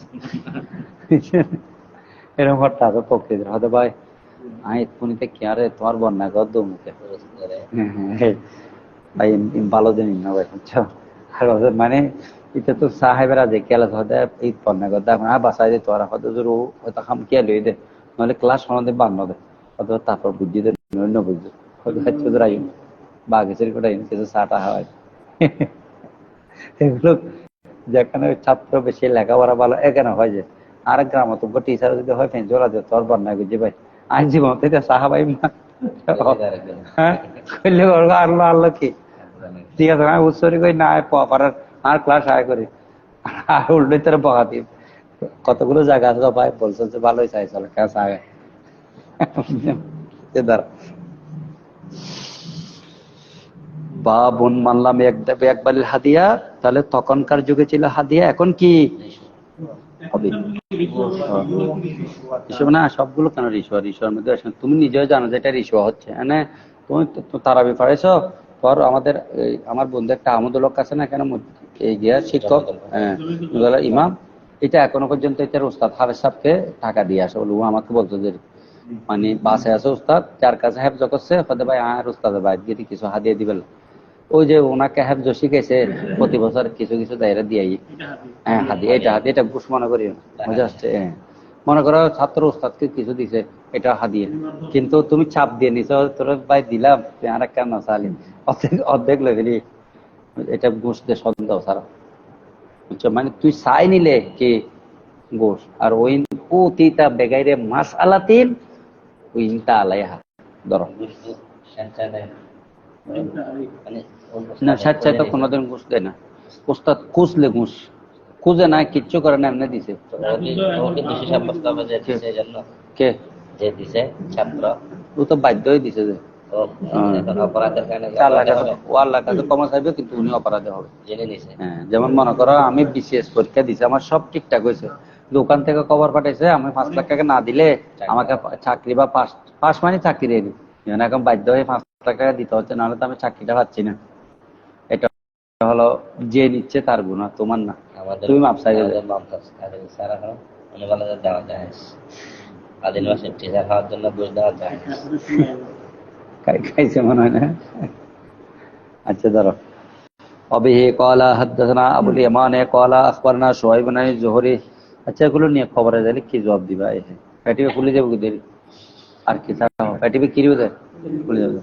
এরকম টাকা পক্ষে হতে ভাই আমি এক্ষুনিতে কি আরে তোমার বন্যা কর দো মুখে ভাই ভালো দিন না ভাই মানে এটা তো সাহেবেরা যে কেলা হতে এই বন্যা কর দে বাসায় দে তোরা হয়তো জোর হয়তো খাম কে লই দে নাহলে ক্লাস শোনাতে বান্ন দে অথবা তারপর বুঝি দে ন বুঝছো হয়তো হচ্ছে তোর আইন বাগেশ্বরী কোটাই কিছু চাটা হয় এগুলো যেখানে ছাত্র বেশি লেখাপড়া ভালো এখানে হয় যে আরেক গ্রাম তো টিচার যদি হয় ফেন চলা যায় তোর বন্যা বুঝি ভাই আইন জীবন থেকে সাহাবাই হ্যাঁ আল্লাহ আল্লাহ কি ঠিক আছে আমি উৎসরি করি না পাড়ার আর ক্লাস আয় করি আর উল্টো তোর বকা দিই কতগুলো জায়গা আছে ভাই বলছে যে ভালোই চাই চলো ক্লাস আগে দাঁড়া বা বোন মানলাম একবারের হাদিয়া, তাহলে তখনকার যুগে ছিল হাদিয়া, এখন কি হবে না? সবগুলো কেন রিশোয়া? রিশোয়ার মধ্যে তুমি নিজেও জানো যে এটা রিশোয়া হচ্ছে। মানে তুমি তারাবি পড়াইছ তোর আমাদের আমার বন্ধু একটা আহমদুল্লাহ আছে না কেন এই গিয়া শিক্ষক ইমাম, এটা এখনো পর্যন্ত এটার উস্তাদ হাফেজ সাহেবকে টাকা দিয়ে আসে বলে ও আমাকে বলতো যে মানে বাসে আছে উস্তাদ যার কাছে হেফজ করছে হতে ভাই আর উস্তাদ ভাই গিয়ে কিছু হাদিয়া দিবেন। ওই যে ওনাকে হেফজ শিখেছে প্রতি বছর কিছু কিছু দায়রা দিয়ে হ্যাঁ হাদিয়া, এটা হাদিয়া, এটা ঘুষ মনে করি মজা আসছে। হ্যাঁ মনে করো ছাত্র উস্তাদকে কিছু দিছে এটা হাদিয়া, কিন্তু তুমি চাপ দিয়ে নিছ তোর ভাই দিলাম আর কেন চালি অর্ধেক লেভেলি এটা ঘুষ দিয়ে সন্দেহ ছাড়া বুঝছো। মানে তুই চাই নিলে কি ঘুষ আর ওই তিতা বেগাইরে মাস আলাতিন ওই ইনতা আলাইহা ধরো না স্বেচ্ছায় তো কোনোদিন ঘুষ দেয় না। উস্তাদ খুঁজলে ঘুষ খুঁজে না কিচ্ছু করে না এমনি দিছে কে দিছে ছাত্র ও তো বাধ্য হয়ে দিছে যে কিন্তু উনি অপরাধে হবে জেনে নিছে। হ্যাঁ যেমন মনে করো আমি বিসিএস পরীক্ষা দিছি আমার সব ঠিকঠাক হয়েছে, দোকান থেকে খবর পাঠাইছে আমি 5 লাখ টাকা না দিলে আমাকে চাকরি বা পাস মানে চাকরি দিয়ে দিই, এখন বাধ্য হয়ে 5 লাখ টাকা দিতে হচ্ছে, নাহলে তো আমি চাকরিটা পাচ্ছি না। এটা হলো যে নিচ্ছে তার গুণা, তোমার না। তুমি মাপসাই খাইছে মনে হয় না। আচ্ছা ধরো অবিহি কলা হাদ্দাসানা আবুল ইয়ামানে কলা আখবারনা শুআইব বিন জুহরি। আচ্ছা এগুলো নিয়ে খবরে দিলে কি জবাব দিবা? এই প্যাটিবে খুলে যাবে দেরি আর কি থাকা প্যাটিবে কি দিবে খুলে যাবে।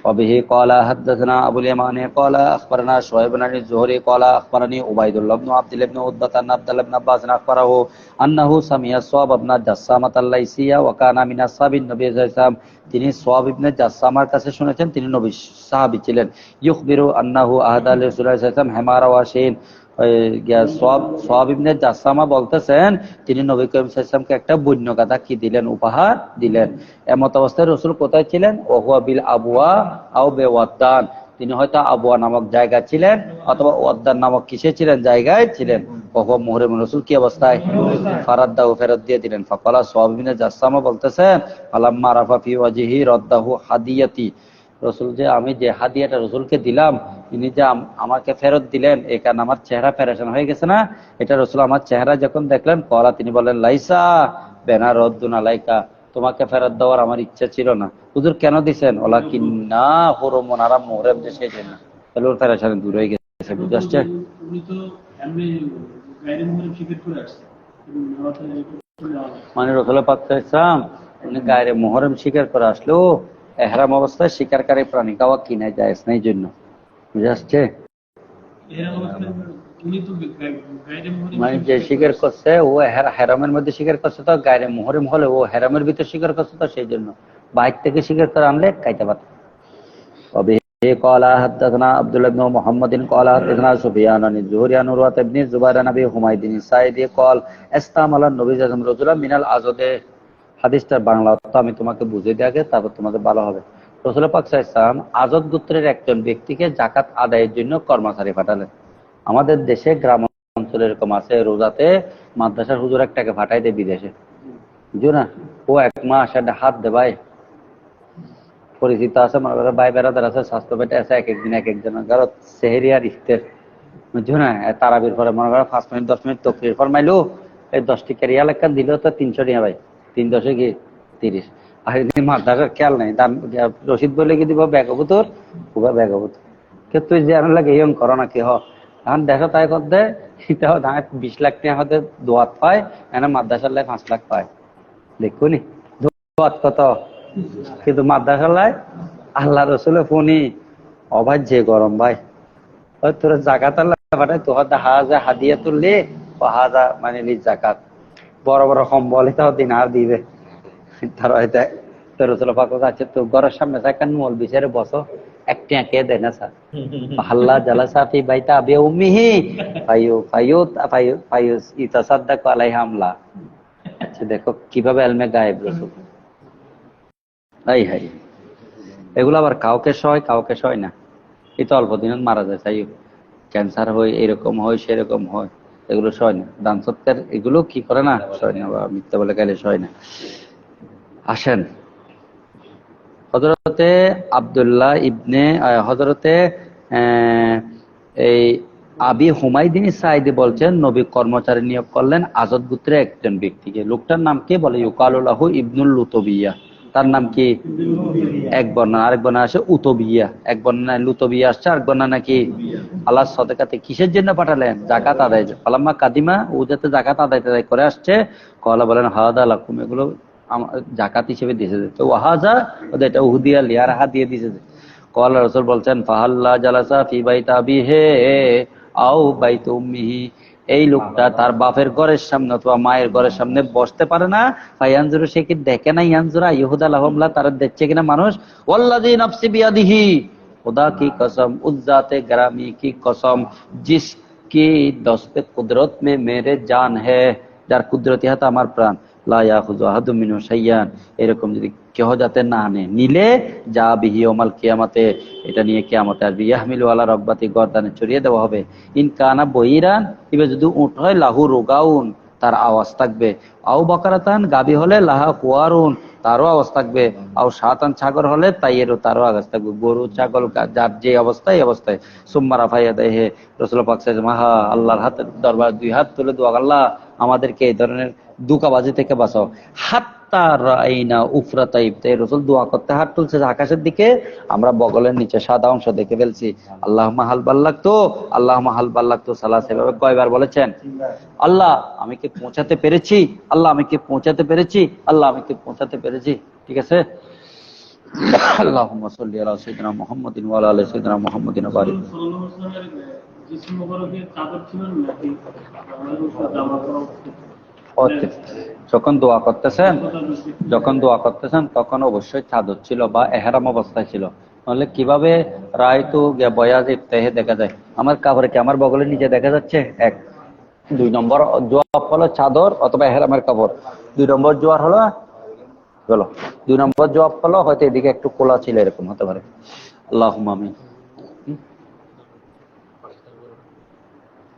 وبه قال حدثنا ابو اليمان قال اخبرنا شعيب بن الزهري قال اخبرني عبيد الله بن عبد الله بن عتبة ان عبد الله بن عباس اخبره انه سمع صعب بن جسامة الليثي وكان من اصحاب النبي صلى الله عليه وسلم। তিনি সোয়াব ইবনে জাসসামার কাছে শুনেছেন, তিনি নবী সাহাবী ছিলেন। ইখবিরু আন্নাহু আহাদা রাসূলুল্লাহ সাল্লাল্লাহু আলাইহি ওয়াসাল্লাম হিমারা ওয়া শাইন। সোয়াব ইবনে জাসসামা বলতেছেন তিনি নবী করিম সাল্লাল্লাহু আলাইহি ওয়াসাল্লামকে একটা বন্য গাধা কি দিলেন, উপহার দিলেন। এমত অবস্থায় রাসূল কোথায় ছিলেন? ওহুয়া বিল আবওয়া আও বেওয়াদ্দান, তিনি হয়তো আবওয়া নামক জায়গা ছিলেন অথবা ওয়াদ্দান নামক কিসে ছিলেন, জায়গায় ছিলেন। ওহুয়া মুহরিম, রাসূল কি অবস্থায়? ফারাদ্দাহু, ফেরত দিয়ে দিলেন। ফাকালা সোয়াব ইবনে জাসসামা বলতেছেন ফালাম্মা রাফা ফি ওয়াজহি রাদ্দাহু হাদিয়াতি, রসুল যে আমি যে হাদিয়াটা রসুলকে দিলাম তিনি যে আমাকে ফেরত দিলেন এই কারণে আমার চেহারা ফেরেশান হয়ে গেছে না, এটা রসুল আমার চেহারা যখন দেখলেন কলা তিনি বলেন লাইসা বেনা রদ্দুন আলাইকা, তোমাকে ফেরত দেওয়ার আমার ইচ্ছা ছিল না, হুজুর কেন দিছেন? ওলা কিন্না হুরুমুন হারাম মুহররম যে সেই জন্য। তাহলে ওর পেরেশানি দূর হয়ে গেছে, বুঝে আসছে? উনি তো এমনি গাইরে মুহররম স্বীকার করে আসছে মানে রাসূল পাক সাল্লাল্লাহু আলাইহি ওয়াসাল্লাম উনি গায়রে মুহররম স্বীকার করে আসলো, ইহরাম অবস্থায় শিকারকারী প্রাণী খাওয়া কিনা জায়েজ নাই জন্য, বুঝে আসছে? উনি তো গাইরে মুহররম মানে যে স্বীকার করছে ও হেরামের মধ্যে স্বীকার করছে, তো গায়রে মুহররম হলে ও হেরামের ভিতর স্বীকার করছে, তো সেই জন্য বাইরে থেকে স্বীকার করে আনলে খাইতে পারে। তবে قال حدثنا عبد الله بن محمد قال حدثنا سفيان عن الزهري عن عروة بن الزبير عن ابي حميد الساعدي قال استعمل النبي صلى الله عليه وسلم رجلا من الازد। হাদিসটার বাংলা অর্থ আমি তোমাকে বুঝিয়ে দিয়ে আগে তারপর তোমাদের ভালো হবে। রাসূল পাক সাল্লাল্লাহু আলাইহি ওয়াসাল্লাম আজদ গোত্রের একজন ব্যক্তিকে যাকাত আদায়ের জন্য কর্মচারী পাঠালেন। আমাদের দেশে গ্রাম অঞ্চলে এরকম আছে, রোজাতে মাদ্রাসার হুজুর একটাকে পাঠাই দেয় বিদেশে, বুঝো না? ও এক মাস একটা হাত দে ভাই, পরিচিত আছে, মনে করো ভাই বেড়াদার আছে, স্বাস্থ্য পেটে আছে, এক একদিন এক একজনের ঘর সেহেরি আর ইফতার, বুঝছো না? তারাবির পরে মনে করো 5 মিনিট 10 মিনিট তকরির ফরমাইলো, এই 10 টিকা রিয়াল একটা দিল তো 300 টাকা ভাই, 3 10 কি 30। আর এদিন মাদ্রাসার খেয়াল নাই, দাম রসিদ বলে কি দিব ব্যাগবুতর পুরা ব্যাগবুতর কে তুই যে আনার লাগে ইয়ং করো না কি হ এখন দেখো তাই করতে 20 লাখ টাকা হতে দোয়াত পায়, এনে মাদ্রাসার লাই 5 লাখ পায়, দেখুনি দোয়াত কত, কিন্তু মাদ্রাসার লাই আল্লাহ রসুলের ফোনই অভাব যে গরম ভাই, তোর জাকাত আল্লাহ পাঠায় তোর হাজা হাদিয়া তুললে হাজা মানে নিজ জাকাত, বড় বড় কম্বল তাও দিন আর দিবে তার হয়তো তোর রসুল পাক আছে তো ঘরের সামনে থাকেন মল বিচারে বসো একটা কে দেয় না স্যার হাল্লা জালাসা ফি বাইতা আবি উম্মিহি ফায়ুস ইতাসাদ্দাকু আলাইহি হামলা। আচ্ছা দেখো কিভাবে এলমে গায়েব রসুল, এই হাই এগুলো আবার কাউকে সয় কাউকে সয় না, এই তো অল্প দিন মারা যায়, তাই ক্যান্সার হয়, এরকম হয় সেরকম হয়, এগুলো সয় না। দান সৎকার এগুলো কি করে না, সয় না, বা মিথ্যা বলে গেলে সয় না। আসেন হযরতে আব্দুল্লাহ ইবনে হযরতে এই আবি হুমায়দিন সাইদি বলছেন নবী কর্মচারী নিয়োগ করলেন আজদ গোত্রের একজন ব্যক্তিকে। লোকটার নাম কি বলে? ইউকালু লাহু ইবনুল লুতবিয়া। তার নাম কি? এক বর্ণনা, আরেক বর্ণনা আসে উতবিয়া, এক বর্ণনায় লুতবিয়া আসছে, আরেক বর্ণনা নাকি আল্লাহ সদকাতে। কিসের জন্য পাঠালেন? জাকাত আদায়। ফালাম্মা কাদিমা, ও যাতে জাকাত আদায় করে আসছে, কলা বলেন হাদা লাকুম, এগুলো জাকাত হিসেবে দিয়েছে, তো ওয়াহাজা ওদের এটা উহুদিয়া লিয়ার হাত দিয়ে দিয়েছে। কলা রাসূল বলছেন ফাহাল্লা জালাসা ফি বাইতি আবিহি আও বাইতি উম্মিহি, এই লোকটা তার বাপের ঘরের সামনে অথবা মায়ের ঘরের সামনে বসতে পারে না, ফায়ানজুরু, সে কি দেখে না, ইয়ানজুরা ইহুদা লাহুমলা, তারা দেখছে কিনা মানুষ, ওয়াল্লাযী নাফসি বিয়াদিহি, खुदा की कसम, उस जाते ग्रामी की कसम जिसकी दस्ते कुदरत में मेरे जान है, যার কুদরতি হাতে আমার প্রাণ, লা ইয়াখুযু আহাদুম মিনহু শাইয়ান, এরকম যদি কেহ যাতে না আনে, নিলে যা বিহি ইয়াউমাল কিয়ামাতে, এটা নিয়ে কিয়ামতে আসবে, ইয়াহমিলু আলা রাব্বাতি, গর্দানে চড়িয়ে দেওয়া হবে, ইন কানা বহিরান, এবার যদি উট হয়, লাহু রুগাউন, তার আওয়াজ থাকবে, আও বাকারাতান, গাবি হলে, লাহা কুয়ারুন, তারও আওয়াজ থাকবে, আও শাতান, ছাগল হলে, তাইয়েরও তারও আওয়াজ থাকবে, গরু ছাগল যার যে অবস্থায় অবস্থায়। সুম্মা রাফাইয়া দেহে, রাসূল পাক সাল্লাল্লাহু আলাইহি ওয়াসাল্লাম মাহা আল্লাহর হাতের দরবার 2 হাত তুলে দোয়া, আল্লাহ আমাদেরকে এই ধরনের দুকাবাজি থেকে বাঁচাও। হাত্তা রাইনা উফরাতা ইবতাই, রাসূল দোয়া করতে হাত তুলছে আকাশের দিকে, আমরা বগলের নিচে সাদা অংশ দেখে ফেলছি। আল্লাহুম্মা হাল বাল্লাগতু, আল্লাহুম্মা হাল বাল্লাগতু, সালাস, এভাবে কয়বার বলেছেন? আল্লাহ আমি কি পৌঁছাতে পেরেছি, আল্লাহ আমি কি পৌঁছাতে পেরেছি, আল্লাহ আমি কি পৌঁছাতে পেরেছি। ঠিক আছে, আল্লাহুম্মা সাল্লি আলা সাইয়্যিদিনা মুহাম্মাদিন ওয়া আলা আলি সাইয়্যিদিনা মুহাম্মাদিন ওয়া বারিক। জিসম মুবারকে চাদর ছিল নাকি জামা পরা উচিত? যখন দোয়া করতেছেন তখন অবশ্যই চাদর ছিল বা এহরাম অবস্থায় ছিল, নাহলে কিভাবে রায়তু বয়াজ ইফতাহে দেখা যায়? আমার কাপড়ে কি আমার বগলের নিচে দেখা যাচ্ছে? 1 2 নম্বর জবাব হলো চাদর অথবা এহরামের কাপড়। 2 নম্বর জোয়ার হলো, বলো 2 নম্বর জবাব হলো হয়তো এদিকে একটু খোলা ছিল, এরকম হতে পারে। আল্লাহুম্মা আমিন।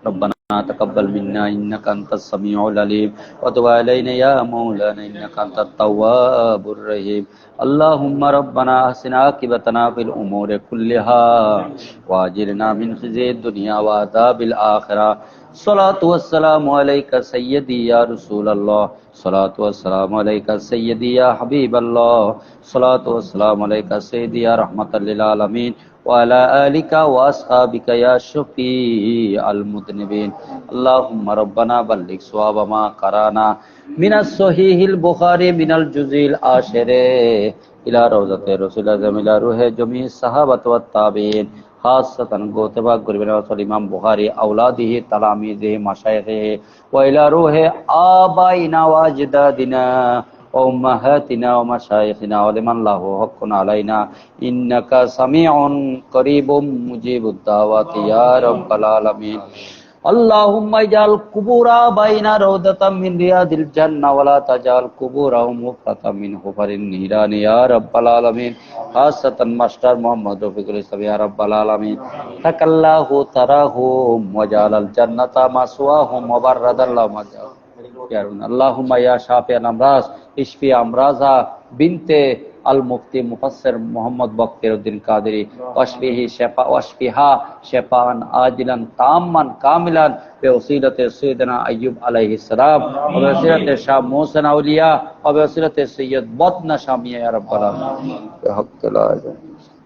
ربنا تقبل منا إنك أنت السميع العليم وتب علينا يا مولانا إنك أنت التواب الرحيم اللهم ربنا أحسن عاقبتنا في الأمور كلها وأجرنا من خزي الدنيا وعذاب الآخرة الصلاة والسلام عليك سيدي يا رسول الله الصلاة والسلام عليك سيدي يا حبيب الله الصلاة والسلام عليك سيدي يا رحمة للعالمين وعلى آلك وأصحابك يا شفيع المذنبين اللهم ربنا بلغ صواب ما قرانا من الصحيح البخاري من الجزء العاشر إلى روضة رسول الله إلى روح جميع الصحابة والتابعين خاصة غوتبا قربنا وصل إمام بخاري أولاده تلاميذه مشايخه وإلى روح آبائنا وأجدادنا وأمهاتنا ومشايخنا ولمن له حق علينا إنك سميع قريب مجيب الدعوات يا رب العالمين اللهم اجعل قبور آبائنا روضة من رياض الجنة ولا تجعل قبورهم حفرة من حفر النيران يا رب العالمين خاصة ماستر محمد رفيق الإسلام يا رب العالمين تكالله تراهم وجعل الجنة مسواهم وبرد اللهم اللهم يا شافي الأمراض اشفي أمراضها بنت المفتي مفسر محمد بكر الدين قادری واشفيها شفاء عاجلا تاما كاملا بوسيلة سيدنا أيوب عليه السلام وبوسيلة شاه محسن أولياء وبوسيلة سيد بطن شامية يا رب العالمين بحق لا إله إلا الله